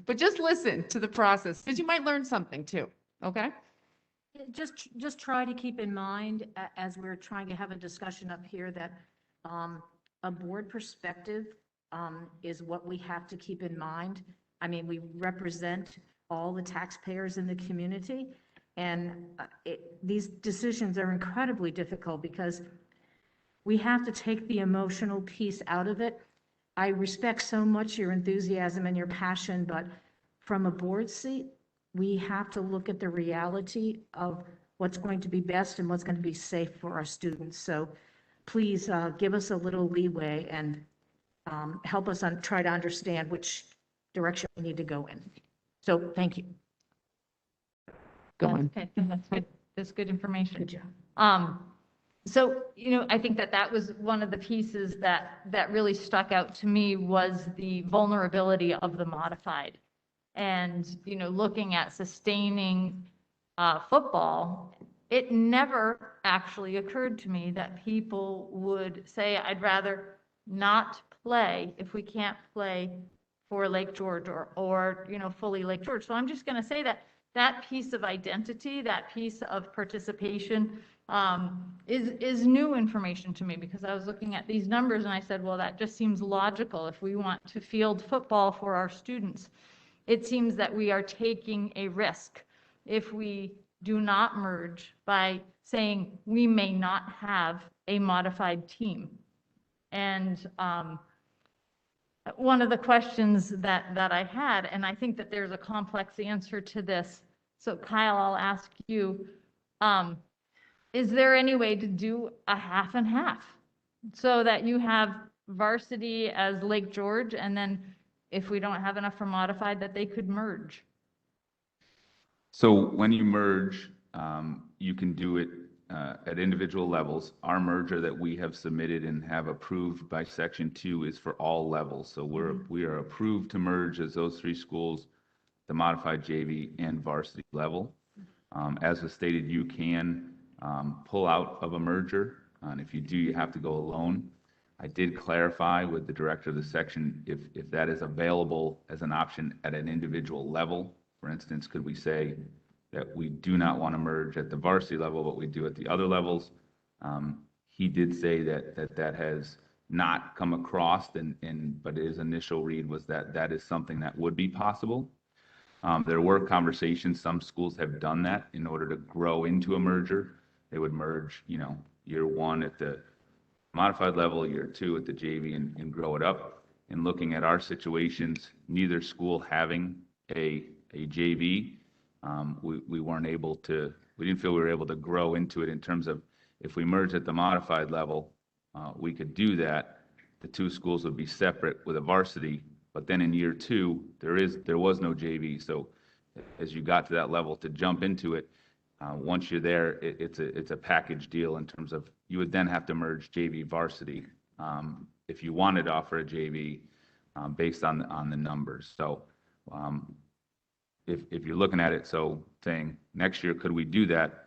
Speaker 5: But just listen to the process, because you might learn something too, okay?
Speaker 6: Just try to keep in mind, as we're trying to have a discussion up here, that a board perspective is what we have to keep in mind. I mean, we represent all the taxpayers in the community, and these decisions are incredibly difficult because we have to take the emotional piece out of it. I respect so much your enthusiasm and your passion, but from a board seat, we have to look at the reality of what's going to be best and what's going to be safe for our students. So please give us a little leeway and help us try to understand which direction we need to go in. So thank you.
Speaker 5: Go on.
Speaker 1: Okay, that's good. That's good information.
Speaker 6: Good job.
Speaker 1: So, I think that was one of the pieces that really stuck out to me was the vulnerability of the modified. And, looking at sustaining football, it never actually occurred to me that people would say, I'd rather not play if we can't play for Lake George or fully Lake George. So I'm just going to say that piece of identity, that piece of participation is new information to me, because I was looking at these numbers and I said, well, that just seems logical. If we want to field football for our students, it seems that we are taking a risk if we do not merge by saying we may not have a modified team. And one of the questions that I had, and I think that there's a complex answer to this. So Kyle, I'll ask you, is there any way to do a half and half so that you have varsity as Lake George, and then if we don't have enough for modified, that they could merge?
Speaker 8: So when you merge, you can do it at individual levels. Our merger that we have submitted and have approved by Section 2 is for all levels. So we are approved to merge as those three schools, the modified JV and varsity level. As was stated, you can pull out of a merger, and if you do, you have to go alone. I did clarify with the director of the section if that is available as an option at an individual level. For instance, could we say that we do not want to merge at the varsity level, but we do at the other levels? He did say that has not come across, but his initial read was that is something that would be possible. There were conversations, some schools have done that in order to grow into a merger. They would merge, year one at the modified level, year two at the JV, and grow it up. And looking at our situations, neither school having a JV, we weren't able to, we didn't feel we were able to grow into it in terms of if we merge at the modified level, we could do that. The two schools would be separate with a varsity, but then in year two, there was no JV. So as you got to that level to jump into it, once you're there, it's a package deal in terms of you would then have to merge JV varsity if you wanted to offer a JV based on the numbers. So if you're looking at it, so saying next year, could we do that?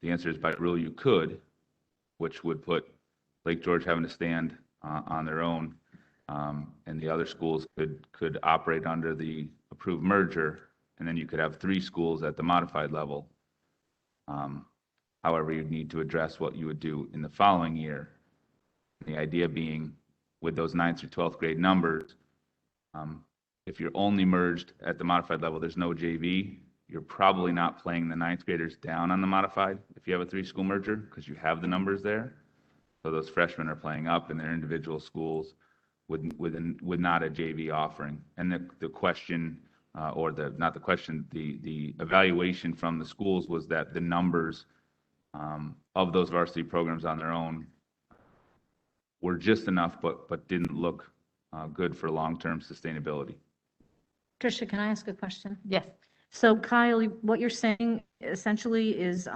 Speaker 8: The answer is by rule you could, which would put Lake George having to stand on their own, and the other schools could operate under the approved merger, and then you could have three schools at the modified level. However, you'd need to address what you would do in the following year. The idea being with those 9th through 12th grade numbers, if you're only merged at the modified level, there's no JV, you're probably not playing the 9th graders down on the modified if you have a three-school merger, because you have the numbers there. So those freshmen are playing up in their individual schools with not a JV offering. And the question, the evaluation from the schools was that the numbers of those varsity programs on their own were just enough, but didn't look good for long-term sustainability.
Speaker 6: Tricia, can I ask a question?
Speaker 1: Yes.
Speaker 6: So Kyle, what you're saying essentially is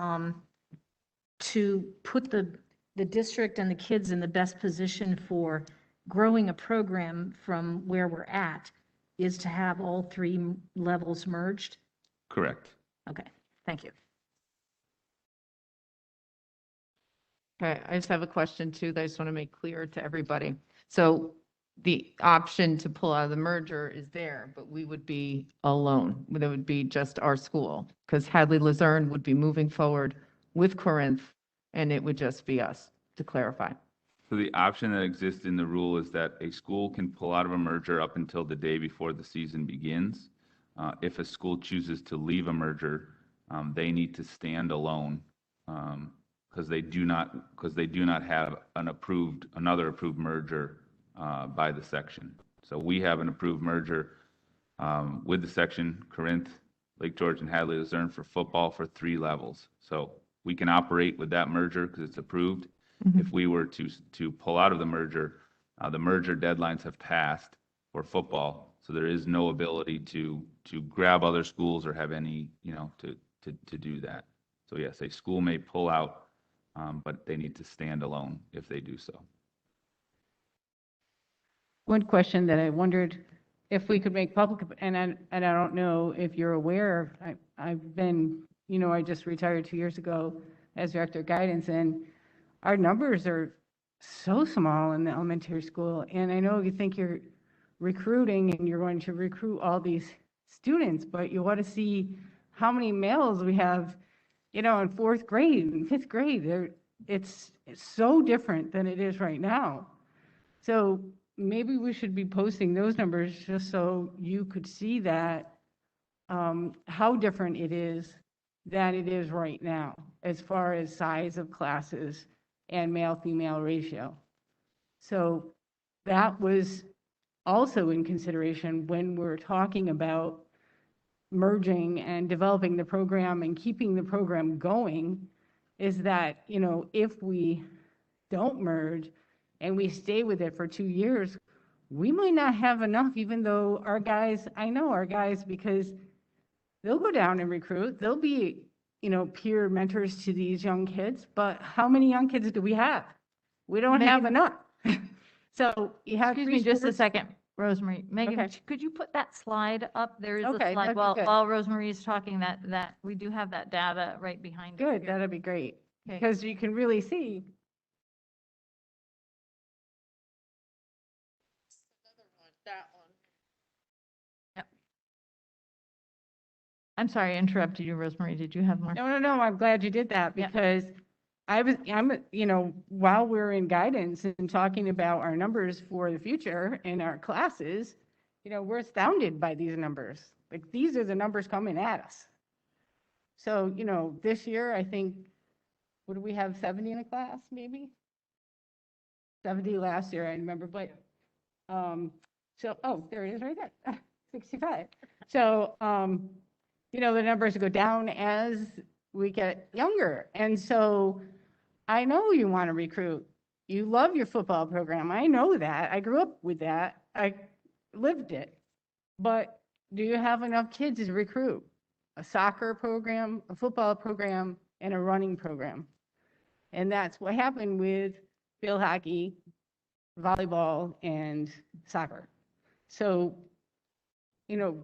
Speaker 6: to put the district and the kids in the best position for growing a program from where we're at is to have all three levels merged?
Speaker 8: Correct.
Speaker 6: Okay, thank you.
Speaker 5: Okay, I just have a question too that I just want to make clear to everybody. So the option to pull out of the merger is there, but we would be alone. It would be just our school, because Hadley Luzerne would be moving forward with Corinth, and it would just be us, to clarify.
Speaker 8: So the option that exists in the rule is that a school can pull out of a merger up until the day before the season begins. If a school chooses to leave a merger, they need to stand alone because they do not have another approved merger by the section. So we have an approved merger with the section, Corinth, Lake George, and Hadley Luzerne for football for 3 levels. So we can operate with that merger because it's approved. If we were to pull out of the merger deadlines have passed for football, so there is no ability to grab other schools or have any, to do that. So yes, a school may pull out but they need to stand alone if they do so.
Speaker 7: One question that I wondered if we could make public, and I don't know if you're aware, I've been, I just retired 2 years ago as director of guidance, and our numbers are so small in the elementary school. And I know you think you're recruiting and you're going to recruit all these students, but you want to see how many males we have, in 4th grade and 5th grade. It's so different than it is right now. So maybe we should be posting those numbers just so you could see that, how different it is than it is right now, as far as size of classes and male-female ratio. So that was also in consideration when we're talking about merging and developing the program and keeping the program going, is that, if we don't merge and we stay with it for 2 years, we might not have enough, even though I know our guys, because they'll go down and recruit. They'll be, peer mentors to these young kids, but how many young kids do we have? We don't have enough. So you have.
Speaker 1: Excuse me just a second, Rosemary. Megan,
Speaker 7: Okay.
Speaker 1: could you put that slide up? There is a
Speaker 7: Okay,
Speaker 1: slide
Speaker 7: that'd be
Speaker 1: while,
Speaker 7: good.
Speaker 1: while Rosemary is talking that we do have that data right behind it
Speaker 7: Good,
Speaker 1: here.
Speaker 7: that'd be great,
Speaker 1: Okay.
Speaker 7: because you can really see.
Speaker 5: That one.
Speaker 1: I'm sorry, I interrupted you, Rosemary. Did you have more?
Speaker 7: No, I'm glad you did that,
Speaker 1: Yeah.
Speaker 7: because while we're in guidance and talking about our numbers for the future in our classes, we're astounded by these numbers. Like, these are the numbers coming at us. So, this year, I think, what do we have, 70 in a class, maybe? 70 last year, I remember, but, there it is right there, 65. So, the numbers go down as we get younger. And so I know you want to recruit. You love your football program. I know that. I grew up with that. I lived it. But do you have enough kids to recruit? A soccer program, a football program, and a running program. And that's what happened with field hockey, volleyball, and soccer. So,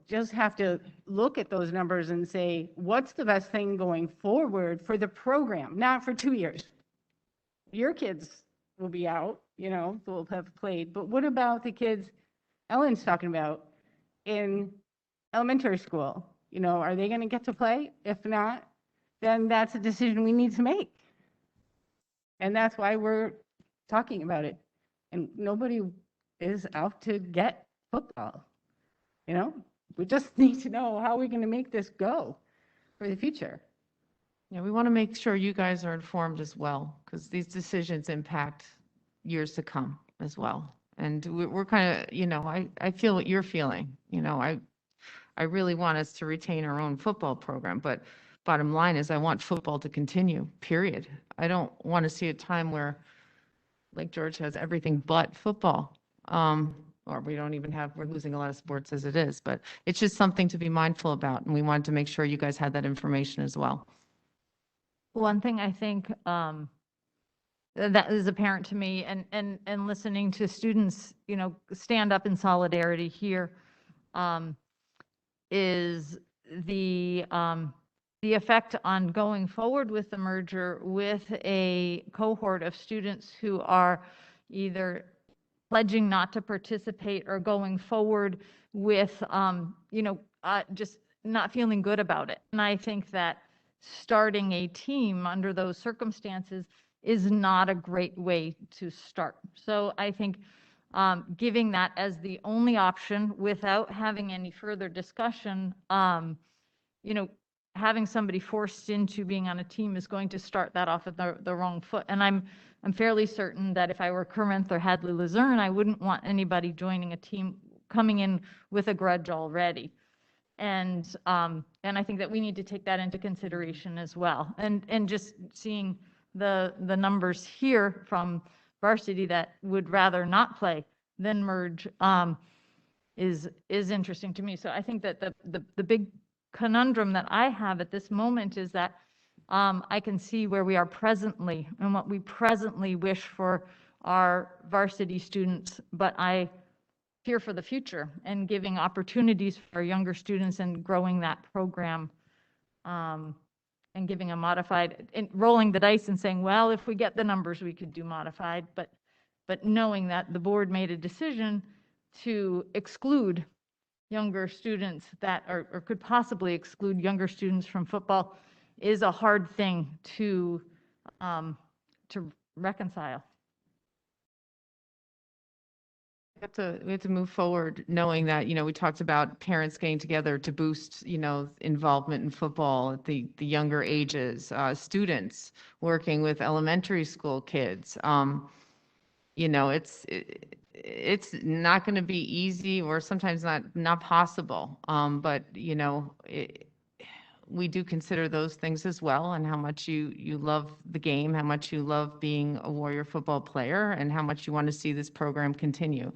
Speaker 7: just have to look at those numbers and say, what's the best thing going forward for the program, not for 2 years? Your kids will be out, will have played, but what about the kids Ellen's talking about in elementary school? Are they going to get to play? If not, then that's a decision we need to make. And that's why we're talking about it. And nobody is out to get football. We just need to know how we're going to make this go for the future.
Speaker 5: Yeah, we want to make sure you guys are informed as well, because these decisions impact years to come as well. And we're kind of, I feel what you're feeling. I really want us to retain our own football program, but bottom line is I want football to continue, period. I don't want to see a time where Lake George has everything but football. Or we don't even have, we're losing a lot of sports as it is, but it's just something to be mindful about. And we wanted to make sure you guys had that information as well.
Speaker 1: One thing I think that is apparent to me, and listening to students, stand up in solidarity here, is the effect on going forward with the merger with a cohort of students who are either pledging not to participate or going forward with, just not feeling good about it. And I think that starting a team under those circumstances is not a great way to start. So I think giving that as the only option without having any further discussion, having somebody forced into being on a team is going to start that off at the wrong foot. And I'm fairly certain that if I were Corinth or Hadley Luzerne, I wouldn't want anybody joining a team coming in with a grudge already. And I think that we need to take that into consideration as well. And just seeing the numbers here from varsity that would rather not play than merge is interesting to me. So I think that the big conundrum that I have at this moment is that I can see where we are presently and what we presently wish for our varsity students, but I fear for the future and giving opportunities for our younger students and growing that program, and giving a modified, and rolling the dice and saying, well, if we get the numbers, we could do modified, but knowing that the board made a decision to exclude younger students that, or could possibly exclude younger students from football is a hard thing to reconcile.
Speaker 5: We have to move forward knowing that, we talked about parents getting together to boost, involvement in football at the younger ages, students working with elementary school kids. It's not going to be easy or sometimes not possible. But, we do consider those things as well, and how much you love the game, how much you love being a Warrior football player, and how much you want to see this program continue.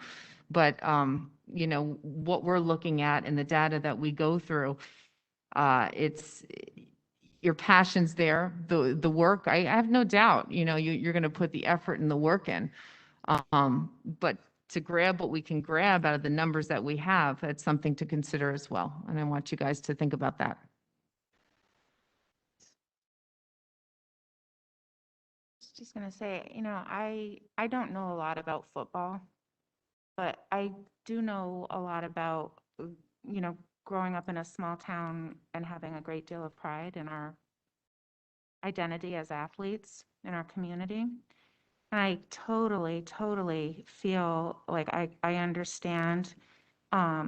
Speaker 5: But, what we're looking at and the data that we go through, it's your passion's there, the work, I have no doubt, you're going to put the effort and the work in. But to grab what we can grab out of the numbers that we have, that's something to consider as well. And I want you guys to think about that.
Speaker 3: Just gonna say, I don't know a lot about football, but I do know a lot about, growing up in a small town and having a great deal of pride in our identity as athletes in our community. And I totally feel like I understand, I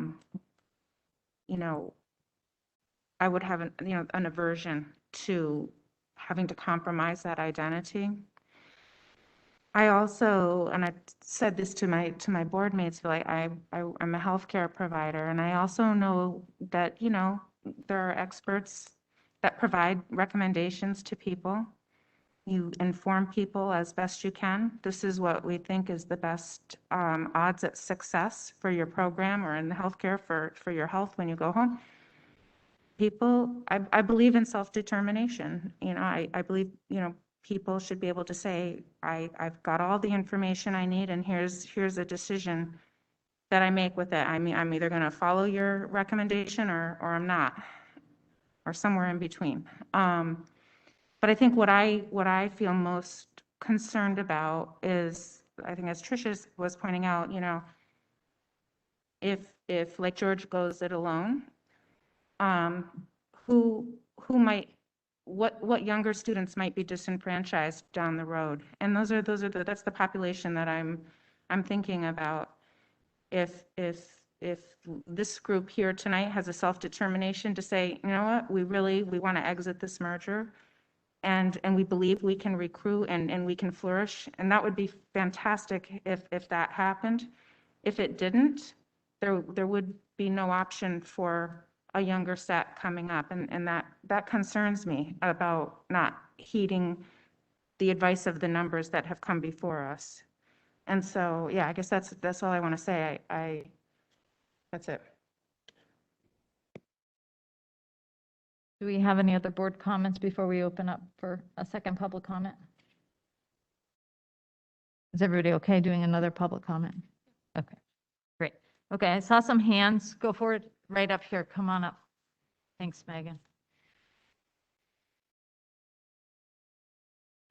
Speaker 3: would have an aversion to having to compromise that identity. I also, and I said this to my board mates, feel like I'm a healthcare provider, and I also know that, there are experts that provide recommendations to people. You inform people as best you can. This is what we think is the best odds at success for your program or in the healthcare for your health when you go home. People, I believe in self-determination. I believe, people should be able to say, I've got all the information I need, and here's a decision that I make with it. I'm either going to follow your recommendation or I'm not, or somewhere in between. But I think what I feel most concerned about is, I think as Tricia was pointing out, if Lake George goes it alone, who might, what younger students might be disenfranchised down the road? And that's the population that I'm thinking about. If this group here tonight has a self-determination to say, you know what, we want to exit this merger, and we believe we can recruit and we can flourish, and that would be fantastic if that happened. If it didn't, there would be no option for a younger set coming up, and that concerns me about not heeding the advice of the numbers that have come before us. And so, yeah, I guess that's all I want to say. That's it.
Speaker 1: Do we have any other board comments before we open up for a second public comment? Is everybody okay doing another public comment? Okay, great. Okay, I saw some hands. Go forward, right up here. Come on up. Thanks, Megan.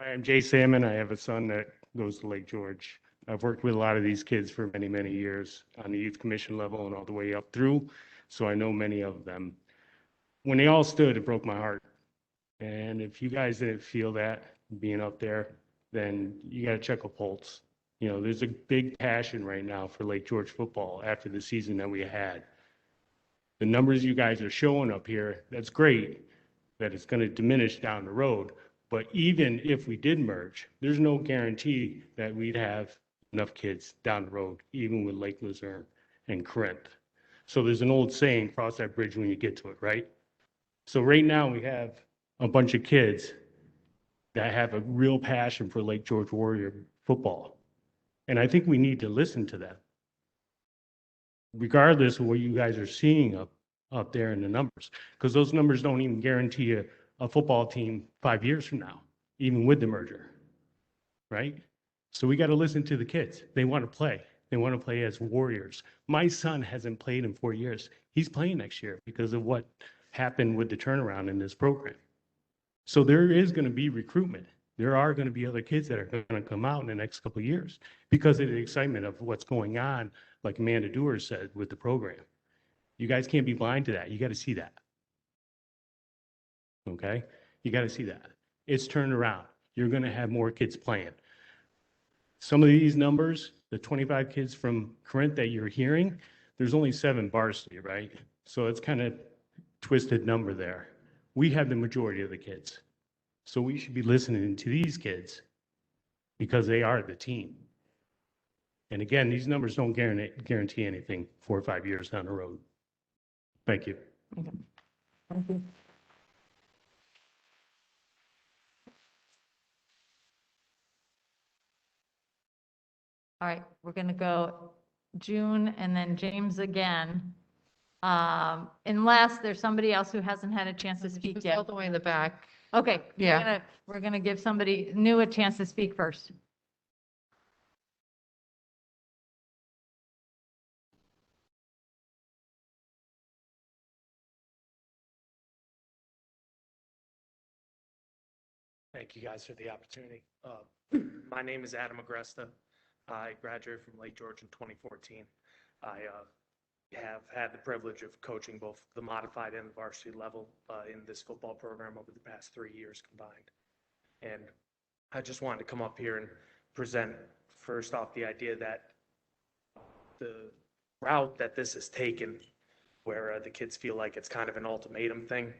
Speaker 18: Hi, I'm Jay Salmon. I have a son that goes to Lake George. I've worked with a lot of these kids for many, many years on the youth commission level and all the way up through, so I know many of them. When they all stood, it broke my heart. And if you guys didn't feel that being up there, then you got to check a pulse. There's a big passion right now for Lake George football after the season that we had. The numbers you guys are showing up here, that's great that it's going to diminish down the road. But even if we did merge, there's no guarantee that we'd have enough kids down the road, even with Lake Luzerne and Corinth. So there's an old saying, cross that bridge when you get to it, right? So right now we have a bunch of kids that have a real passion for Lake George Warrior football. And I think we need to listen to them, regardless of what you guys are seeing up there in the numbers, because those numbers don't even guarantee a football team 5 years from now, even with the merger, right? So we got to listen to the kids. They want to play. They want to play as warriors. My son hasn't played in 4 years. He's playing next year because of what happened with the turnaround in this program. So there is going to be recruitment. There are going to be other kids that are going to come out in the next couple of years because of the excitement of what's going on, like Amanda Dewar said, with the program. You guys can't be blind to that. You got to see that. Okay? You got to see that. It's turned around. You're going to have more kids playing. Some of these numbers, the 25 kids from Corinth that you're hearing, there's only 7 varsity, right? So it's kind of twisted number there. We have the majority of the kids. So we should be listening to these kids because they are the team. And again, these numbers don't guarantee anything 4 or 5 years down the road. Thank you.
Speaker 5: Okay. Thank you.
Speaker 1: All right, we're going to go June and then James again. Unless there's somebody else who hasn't had a chance to speak
Speaker 5: Just
Speaker 1: yet.
Speaker 5: all the way in the back.
Speaker 1: Okay.
Speaker 5: Yeah.
Speaker 1: We're gonna give somebody new a chance to speak first.
Speaker 19: Thank you guys for the opportunity. My name is Adam Agresta. I graduated from Lake George in 2014. I have had the privilege of coaching both the modified and the varsity level in this football program over the past 3 years combined. And I just wanted to come up here and present first off the idea that the route that this has taken, where the kids feel like it's kind of an ultimatum thing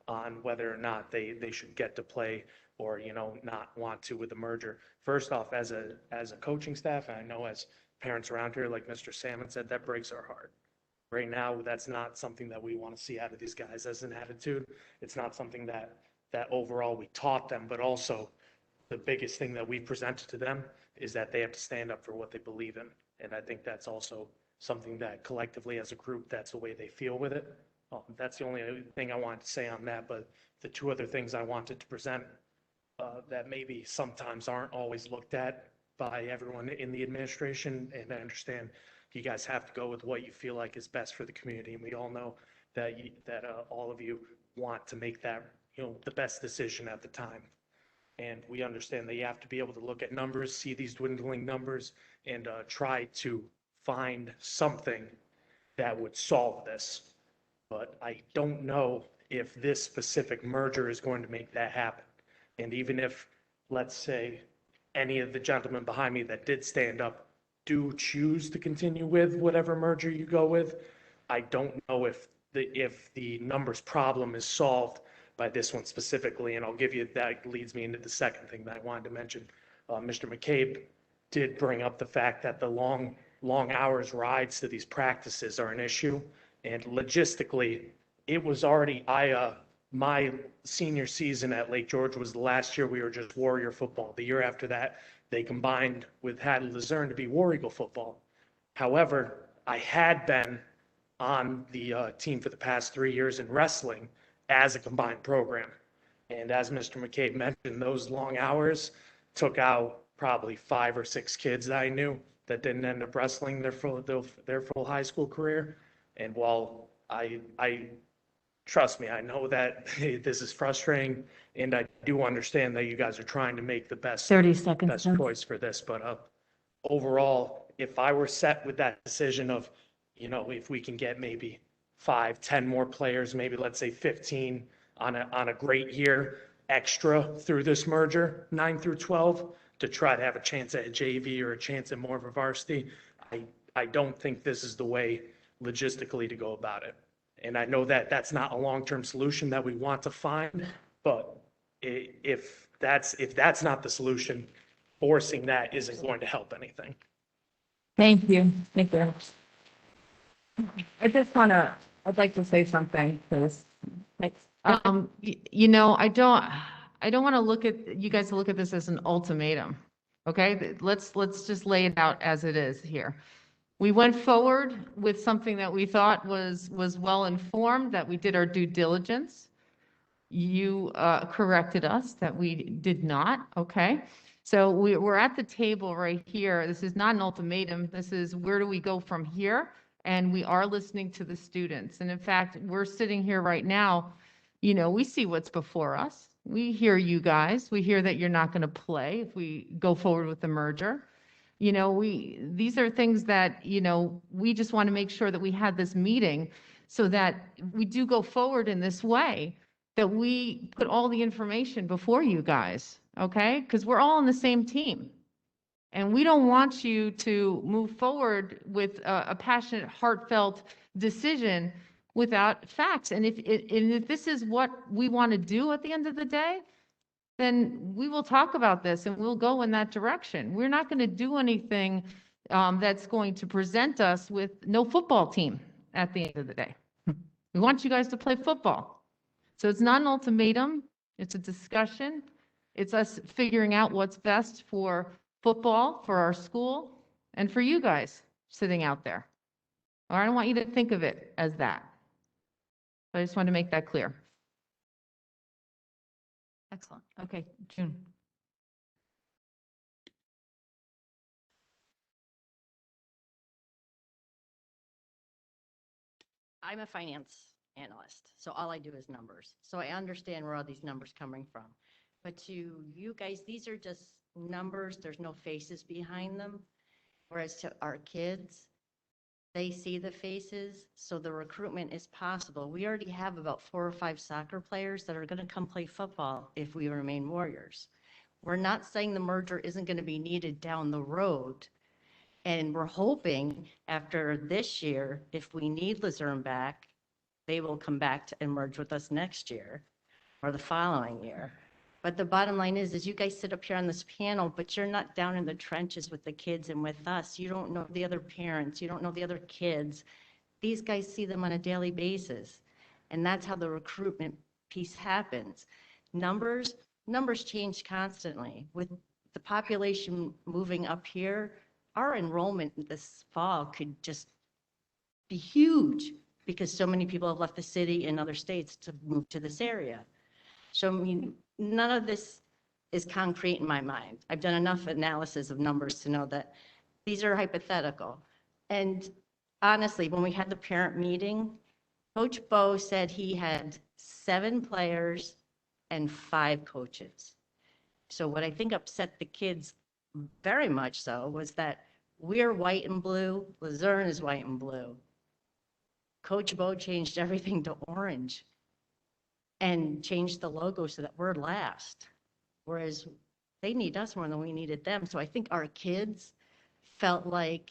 Speaker 19: on whether or not they should get to play or, you know, not want to with the merger. First off, as a coaching staff, and I know as parents around here, like Mr. Salmon said, that breaks our heart. Right now, that's not something that we want to see out of these guys as an attitude. It's not something that overall we taught them, but also the biggest thing that we presented to them is that they have to stand up for what they believe in. And I think that's also something that collectively as a group, that's the way they feel with it. That's the only thing I wanted to say on that, but the 2 other things I wanted to present that maybe sometimes aren't always looked at by everyone in the administration, and I understand you guys have to go with what you feel like is best for the community, and we all know that all of you want to make that, you know, the best decision at the time. And we understand that you have to be able to look at numbers, see these dwindling numbers, and try to find something that would solve this. But I don't know if this specific merger is going to make that happen. And even if, let's say, any of the gentlemen behind me that did stand up do choose to continue with whatever merger you go with, I don't know if the numbers problem is solved by this one specifically. And I'll give you, that leads me into the second thing that I wanted to mention. Mr. McCabe did bring up the fact that the long hours rides to these practices are an issue. And logistically, it was already, my senior season at Lake George was the last year we were just Warrior football. The year after that, they combined with Hadley Luzerne to be War Eagle football. However, I had been on the team for the past 3 years in wrestling as a combined program. And as Mr. McCabe mentioned, those long hours took out probably 5 or 6 kids that I knew that didn't end up wrestling their full high school career. And while I trust me, I know that this is frustrating, and I do understand that you guys are trying to make the best
Speaker 1: 30 seconds.
Speaker 19: best choice for this. But overall, if I were set with that decision of, you know, if we can get maybe 5, 10 more players, maybe let's say 15 on a great year extra through this merger, 9 through 12, to try to have a chance at a JV or a chance at more of a varsity, I don't think this is the way logistically to go about it. And I know that that's not a long-term solution that we want to find, but if that's not the solution, forcing that isn't going to help anything.
Speaker 1: Thank you. Thank you.
Speaker 5: I'd like to say something, please. You know, I don't want to look at, you guys to look at this as an ultimatum. Okay, let's just lay it out as it is here. We went forward with something that we thought was well informed, that we did our due diligence. You corrected us that we did not, okay? So we're at the table right here. This is not an ultimatum. This is where do we go from here? And we are listening to the students. And in fact, we're sitting here right now, you know, we see what's before us. We hear you guys. We hear that you're not going to play if we go forward with the merger. You know, these are things that, you know, we just want to make sure that we had this meeting so that we do go forward in this way, that we put all the information before you guys, okay? Because we're all on the same team. And we don't want you to move forward with a passionate, heartfelt decision without facts. And if this is what we want to do at the end of the day, then we will talk about this and we'll go in that direction. We're not going to do anything that's going to present us with no football team at the end of the day. We want you guys to play football. So it's not an ultimatum, it's a discussion. It's us figuring out what's best for football, for our school, and for you guys sitting out there. All right, I don't want you to think of it as that. I just want to make that clear.
Speaker 1: Excellent. Okay, June.
Speaker 16: I'm a finance analyst, so all I do is numbers. So I understand where all these numbers coming from. But to you guys, these are just numbers. There's no faces behind them. Whereas to our kids, they see the faces, so the recruitment is possible. We already have about 4 or 5 soccer players that are going to come play football if we remain Warriors. We're not saying the merger isn't going to be needed down the road. And we're hoping after this year, if we need Luzerne back, they will come back and merge with us next year or the following year. But the bottom line is you guys sit up here on this panel, but you're not down in the trenches with the kids and with us. You don't know the other parents. You don't know the other kids. These guys see them on a daily basis. And that's how the recruitment piece happens. Numbers change constantly. With the population moving up here, our enrollment this fall could just be huge because so many people have left the city and other states to move to this area. So, I mean, none of this is concrete in my mind. I've done enough analysis of numbers to know that these are hypothetical. And honestly, when we had the parent meeting, Coach Bo said he had 7 players and 5 coaches. So what I think upset the kids very much so was that we're white and blue, Luzerne is white and blue. Coach Bo changed everything to orange and changed the logo so that we're last, whereas they need us more than we needed them. So I think our kids felt like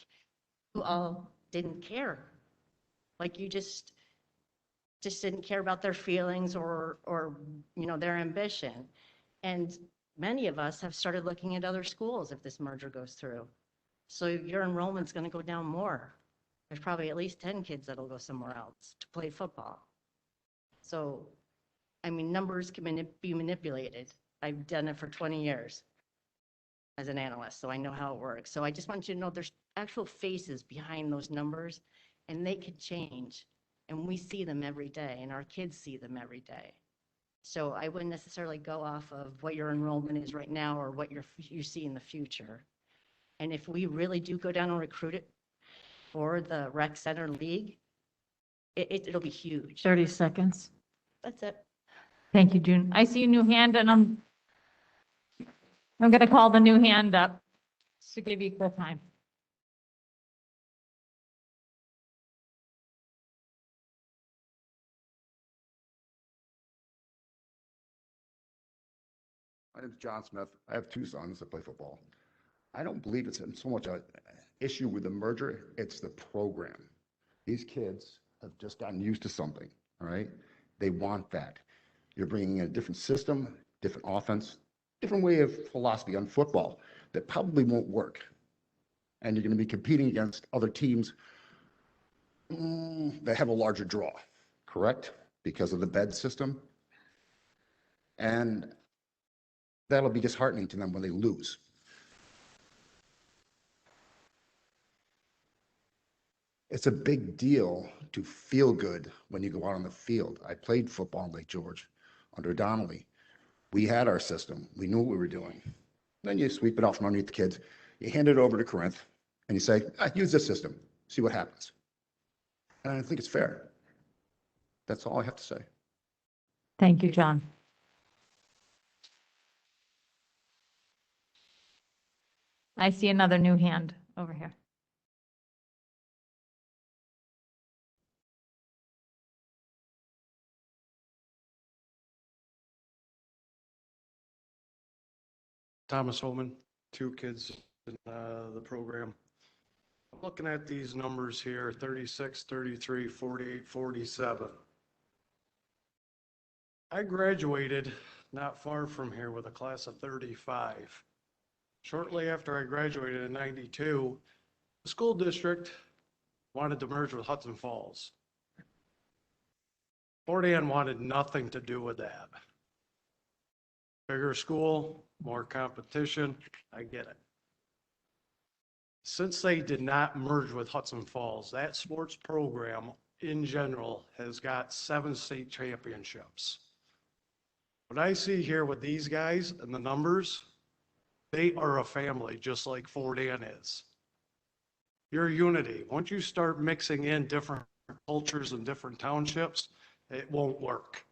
Speaker 16: you all didn't care, like you just didn't care about their feelings or you know, their ambition. And many of us have started looking at other schools if this merger goes through. So your enrollment's going to go down more. There's probably at least 10 kids that'll go somewhere else to play football. So, I mean, numbers can be manipulated. I've done it for 20 years as an analyst, so I know how it works. So I just want you to know there's actual faces behind those numbers, and they could change. And we see them every day, and our kids see them every day. So I wouldn't necessarily go off of what your enrollment is right now or what you see in the future. And if we really do go down and recruit it for the rec center league, it'll be huge.
Speaker 1: 30 seconds.
Speaker 16: That's it.
Speaker 1: Thank you, June. I see a new hand and I'm going to call the new hand up to give you the time.
Speaker 20: My name's John Smith. I have 2 sons that play football. I don't believe it's so much an issue with the merger, it's the program. These kids have just gotten used to something, all right? They want that. You're bringing in a different system, different offense, different way of philosophy on football that probably won't work. And you're going to be competing against other teams that have a larger draw, correct? Because of the bed system. And that'll be disheartening to them when they lose. It's a big deal to feel good when you go out on the field. I played football in Lake George. under Donnelly. We had our system. We knew what we were doing. Then you sweep it out from underneath the kids. You hand it over to Corinth and you say, use this system, see what happens. And I think it's fair. That's all I have to say.
Speaker 1: Thank you, John. I see another new hand over here.
Speaker 21: Thomas Holman, 2 kids in the program. I'm looking at these numbers here, 36, 33, 48, 47. I graduated not far from here with a class of 35. Shortly after I graduated in 92, the school district wanted to merge with Hudson Falls. Fort Ann wanted nothing to do with that. Bigger school, more competition, I get it. Since they did not merge with Hudson Falls, that sports program in general has got 7 state championships. What I see here with these guys and the numbers, they are a family just like Fort Ann is. Your unity, once you start mixing in different cultures and different townships, it won't work.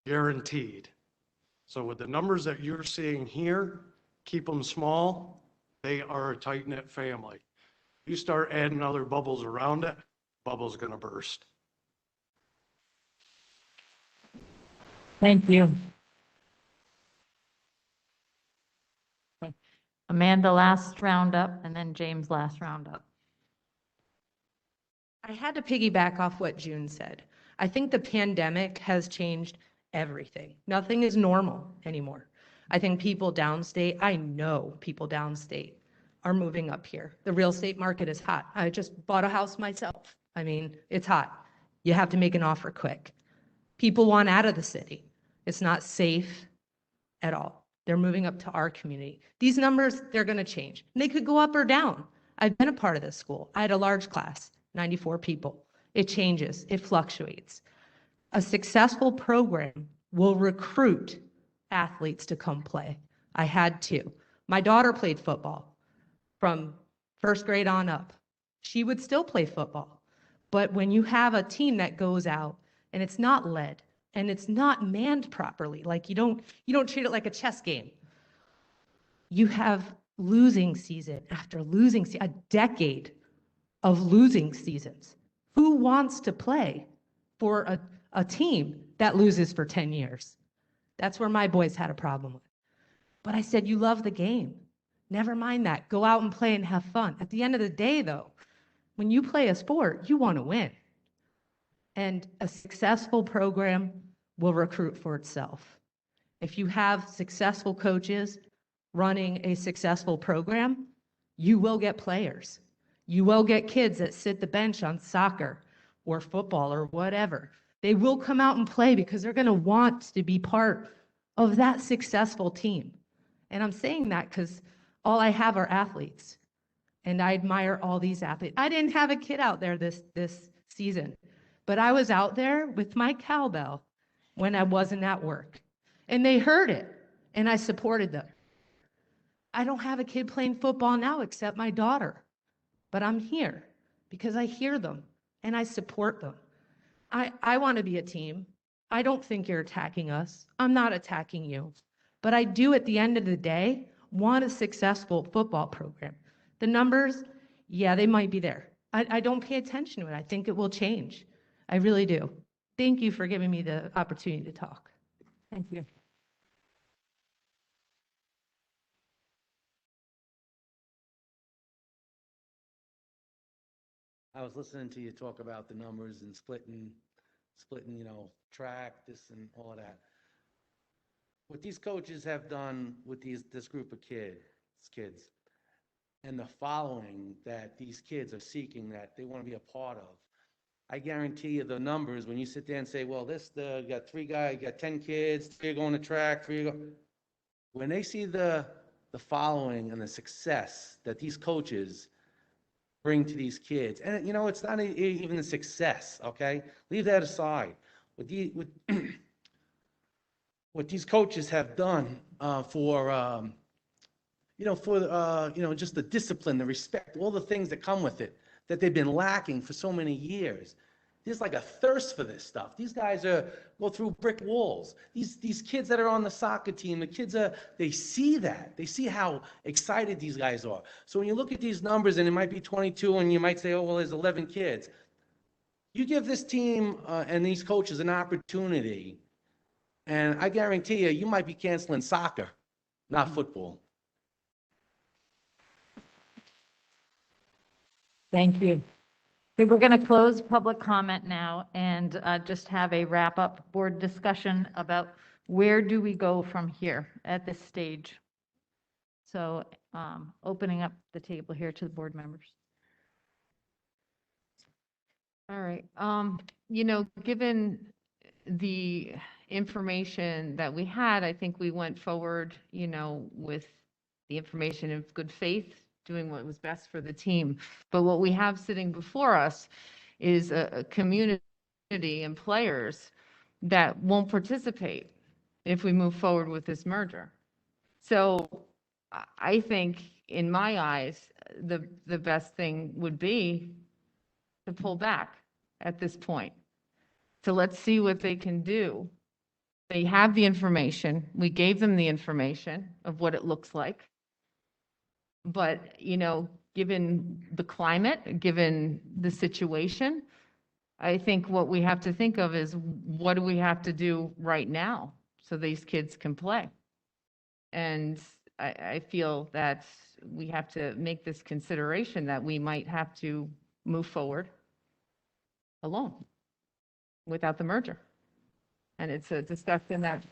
Speaker 21: Guaranteed. So with the numbers that you're seeing here, keep them small. They are a tight-knit family. You start adding other bubbles around it, bubble's going to burst.
Speaker 1: Thank you. Okay. Amanda last roundup, and then James last roundup.
Speaker 9: I had to piggyback off what June said. I think the pandemic has changed everything. Nothing is normal anymore. I think people downstate, I know people downstate are moving up here. The real estate market is hot. I just bought a house myself. I mean, it's hot. You have to make an offer quick. People want out of the city. It's not safe at all. They're moving up to our community. These numbers, they're going to change. And they could go up or down. I've been a part of this school. I had a large class, 94 people. It changes. It fluctuates. A successful program will recruit athletes to come play. I had 2. My daughter played football from 1st grade on up. She would still play football. But when you have a team that goes out and it's not led and it's not manned properly, like you don't treat it like a chess game. You have losing season after losing season, a decade of losing seasons. Who wants to play for a team that loses for 10 years? That's where my boys had a problem with. But I said, you love the game. Never mind that. Go out and play and have fun. At the end of the day, though, when you play a sport, you want to win. And a successful program will recruit for itself. If you have successful coaches running a successful program, you will get players. You will get kids that sit the bench on soccer or football or whatever. They will come out and play because they're going to want to be part of that successful team. And I'm saying that because all I have are athletes. And I admire all these athletes. I didn't have a kid out there this season, but I was out there with my cowbell when I wasn't at work. And they heard it, and I supported them. I don't have a kid playing football now except my daughter, but I'm here because I hear them and I support them. I want to be a team. I don't think you're attacking us. I'm not attacking you. But I do, at the end of the day, want a successful football program. The numbers, yeah, they might be there. I don't pay attention to it. I think it will change. I really do. Thank you for giving me the opportunity to talk.
Speaker 1: Thank you.
Speaker 14: I was listening to you talk about the numbers and splitting, track, this and all of that. What these coaches have done with this group of kids, and the following that these kids are seeking that they want to be a part of, I guarantee you the numbers, when you sit there and say, well, you got 3 guys, you got 10 kids, 3 are going to track, 3 are going, when they see the following and the success that these coaches bring to these kids, and it's not even the success, okay? Leave that aside. what these coaches have done for, just the discipline, the respect, all the things that come with it, that they've been lacking for so many years. There's like a thirst for this stuff. These guys go through brick walls. These kids that are on the soccer team, the kids they see that. They see how excited these guys are. So when you look at these numbers, and it might be 22, and you might say, oh, well, there's 11 kids. You give this team and these coaches an opportunity, and I guarantee you, you might be canceling soccer, not football.
Speaker 1: Thank you. Okay, we're going to close public comment now and just have a wrap-up board discussion about where do we go from here at this stage. So opening up the table here to the board members.
Speaker 5: All right. Given the information that we had, I think we went forward, with the information of good faith, doing what was best for the team. But what we have sitting before us is a community and players that won't participate if we move forward with this merger. So I think, in my eyes, the best thing would be to pull back at this point. So let's see what they can do. They have the information. We gave them the information of what it looks like. But, given the climate, given the situation, I think what we have to think of is, what do we have to do right now so these kids can play? And I feel that we have to make this consideration that we might have to move forward alone without the merger. And it's a discussion that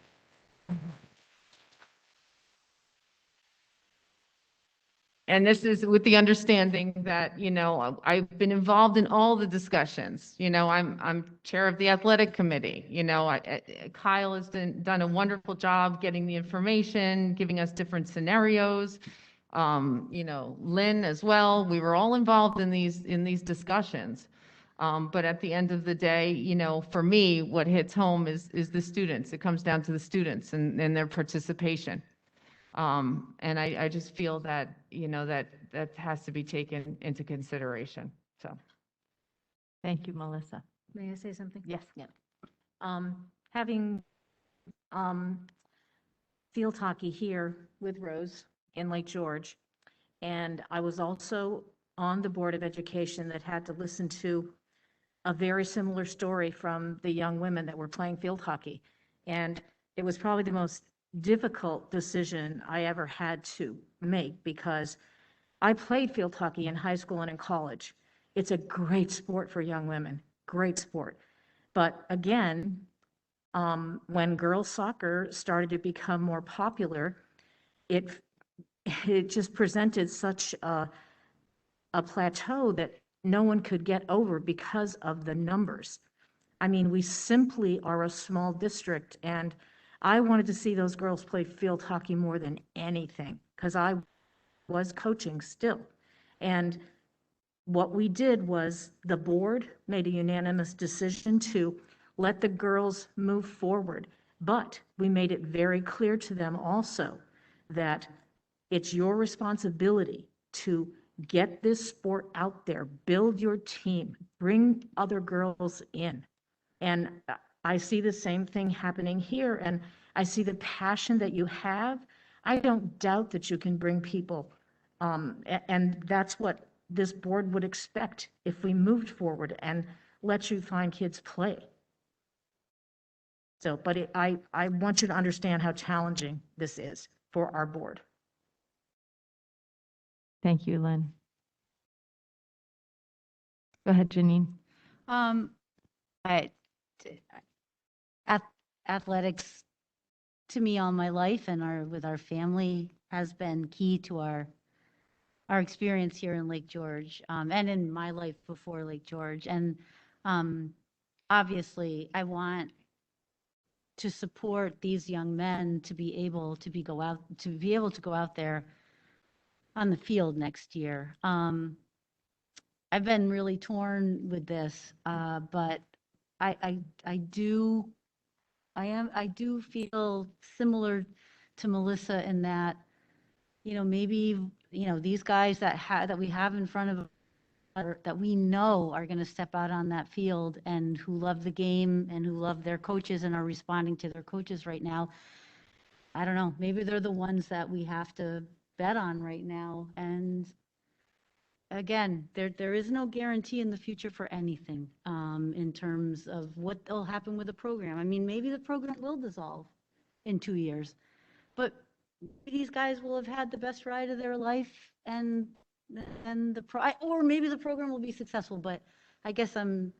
Speaker 5: and this is with the understanding that, I've been involved in all the discussions. I'm chair of the athletic committee. Kyle has done a wonderful job getting the information, giving us different scenarios. Lynn as well. We were all involved in these discussions. But at the end of the day, for me, what hits home is the students. It comes down to the students and their participation. And I just feel that, that has to be taken into consideration. So,
Speaker 1: thank you, Melissa.
Speaker 6: May I say something?
Speaker 1: Yes.
Speaker 6: Yeah. Having field hockey here with Rose in Lake George, and I was also on the Board of Education that had to listen to a very similar story from the young women that were playing field hockey. And it was probably the most difficult decision I ever had to make, because I played field hockey in high school and in college. It's a great sport for young women, great sport. But again, when girls soccer started to become more popular, it just presented such a plateau that no one could get over because of the numbers. I mean, we simply are a small district, and I wanted to see those girls play field hockey more than anything, because I was coaching still. And what we did was, the board made a unanimous decision to let the girls move forward. But we made it very clear to them also that it's your responsibility to get this sport out there, build your team, bring other girls in. And I see the same thing happening here, and I see the passion that you have. I don't doubt that you can bring people, and that's what this board would expect if we moved forward and let you find kids play. So, but I want you to understand how challenging this is for our board.
Speaker 1: Thank you, Lynn. Go ahead, Janine.
Speaker 2: Athletics to me all my life, and with our family, has been key to our experience here in Lake George, and in my life before Lake George. And obviously, I want to support these young men to be able to go out there on the field next year. I've been really torn with this, but I do I do feel similar to Melissa in that, maybe, these guys that we have in front of that we know are going to step out on that field and who love the game and who love their coaches and are responding to their coaches right now. I don't know, maybe they're the ones that we have to bet on right now. And again, there is no guarantee in the future for anything in terms of what will happen with the program. I mean, maybe the program will dissolve in 2 years, but these guys will have had the best ride of their life and or maybe the program will be successful. But I guess I'm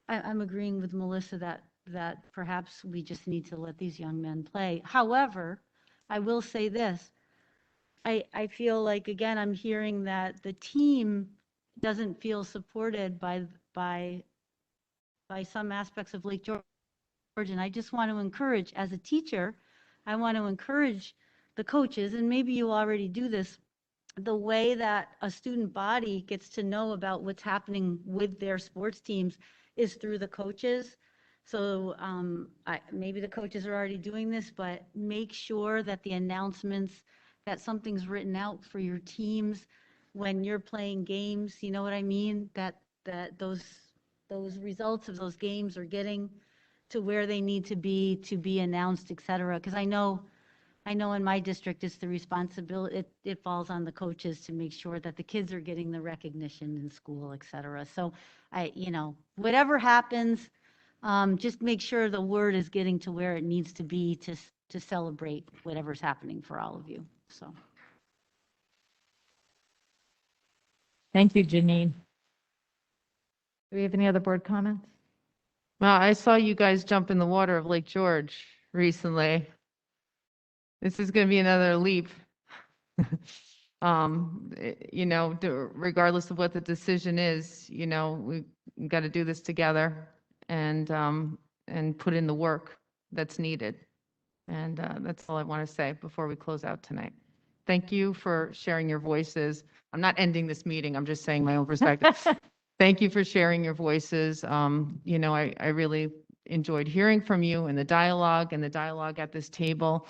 Speaker 2: agreeing with Melissa that perhaps we just need to let these young men play. However, I will say this. I feel like, again, I'm hearing that the team doesn't feel supported by some aspects of Lake George. And I just want to encourage, as a teacher, I want to encourage the coaches, and maybe you already do this, the way that a student body gets to know about what's happening with their sports teams is through the coaches. So maybe the coaches are already doing this, but make sure that the announcements, that something's written out for your teams when you're playing games, you know what I mean? That those results of those games are getting to where they need to be announced, et cetera. Because I know in my district, it's the responsibility, it falls on the coaches to make sure that the kids are getting the recognition in school, et cetera. So whatever happens, just make sure the word is getting to where it needs to be to celebrate whatever's happening for all of you. So.
Speaker 1: Thank you, Janine. Do we have any other board comments?
Speaker 5: Well, I saw you guys jump in the water of Lake George recently. This is going to be another leap. Regardless of what the decision is, we've got to do this together and put in the work that's needed. And that's all I want to say before we close out tonight. Thank you for sharing your voices. I'm not ending this meeting. I'm just saying my own perspective. Thank you for sharing your voices. I really enjoyed hearing from you and the dialogue at this table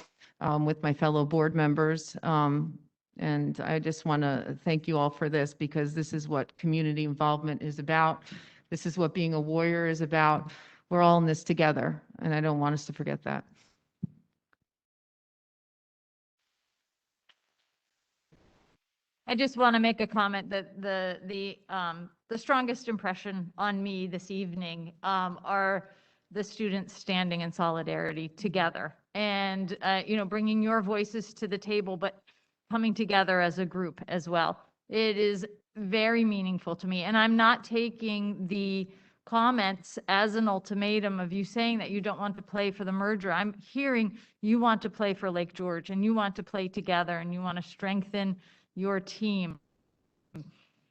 Speaker 5: with my fellow board members. And I just want to thank you all for this, because this is what community involvement is about. This is what being a warrior is about. We're all in this together, and I don't want us to forget that.
Speaker 1: I just want to make a comment that the strongest impression on me this evening are the students standing in solidarity together and, bringing your voices to the table, but coming together as a group as well. It is very meaningful to me. And I'm not taking the comments as an ultimatum of you saying that you don't want to play for the merger. I'm hearing you want to play for Lake George and you want to play together and you want to strengthen your team.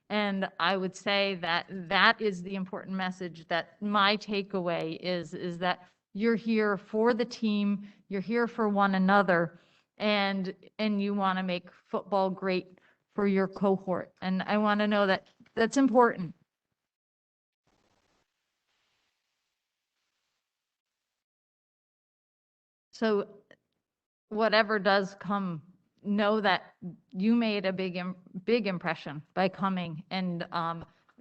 Speaker 1: And I would say that that is the important message, that my takeaway is that you're here for the team, you're here for one another, and you want to make football great for your cohort. And I want to know that that's important. So whatever does come, know that you made a big impression by coming and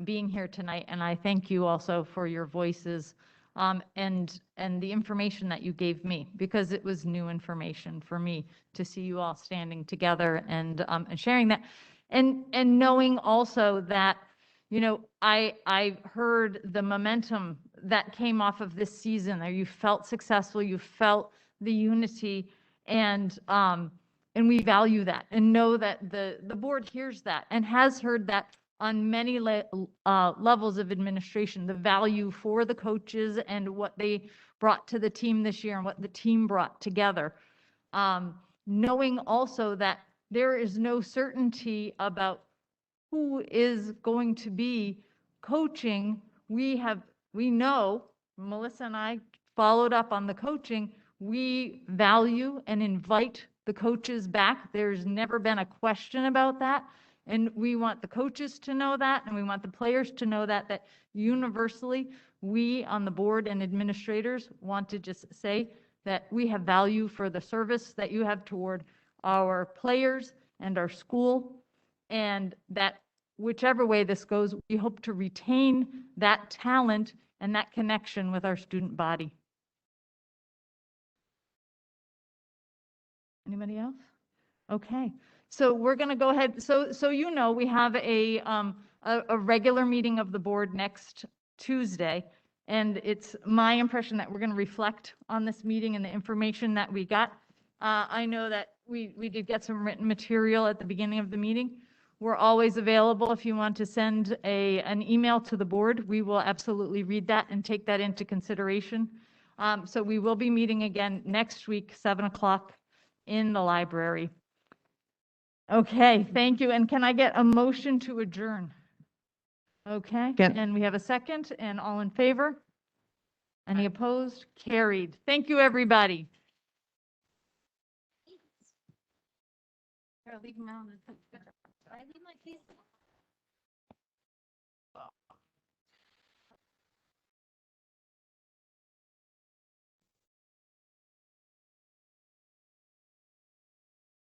Speaker 1: being here tonight. And I thank you also for your voices and the information that you gave me, because it was new information for me to see you all standing together and sharing that, and knowing also that, I heard the momentum that came off of this season. There, you felt successful, you felt the unity, and we value that and know that the board hears that and has heard that on many levels of administration, the value for the coaches and what they brought to the team this year and what the team brought together. Knowing also that there is no certainty about who is going to be coaching. We know, Melissa and I followed up on the coaching. We value and invite the coaches back. There's never been a question about that. And we want the coaches to know that, and we want the players to know that universally, we on the board and administrators want to just say that we have value for the service that you have toward our players and our school, and that whichever way this goes, we hope to retain that talent and that connection with our student body. Anybody else? Okay, so we're going to go ahead. So you know, we have a regular meeting of the board next Tuesday, and it's my impression that we're going to reflect on this meeting and the information that we got. I know that we did get some written material at the beginning of the meeting. We're always available if you want to send an email to the board. We will absolutely read that and take that into consideration. So we will be meeting again next week, 7 o'clock in the library. Okay, thank you. And can I get a motion to adjourn? Okay, and we have a second, and all in favor? Any opposed? Carried. Thank you, everybody. Leave them out.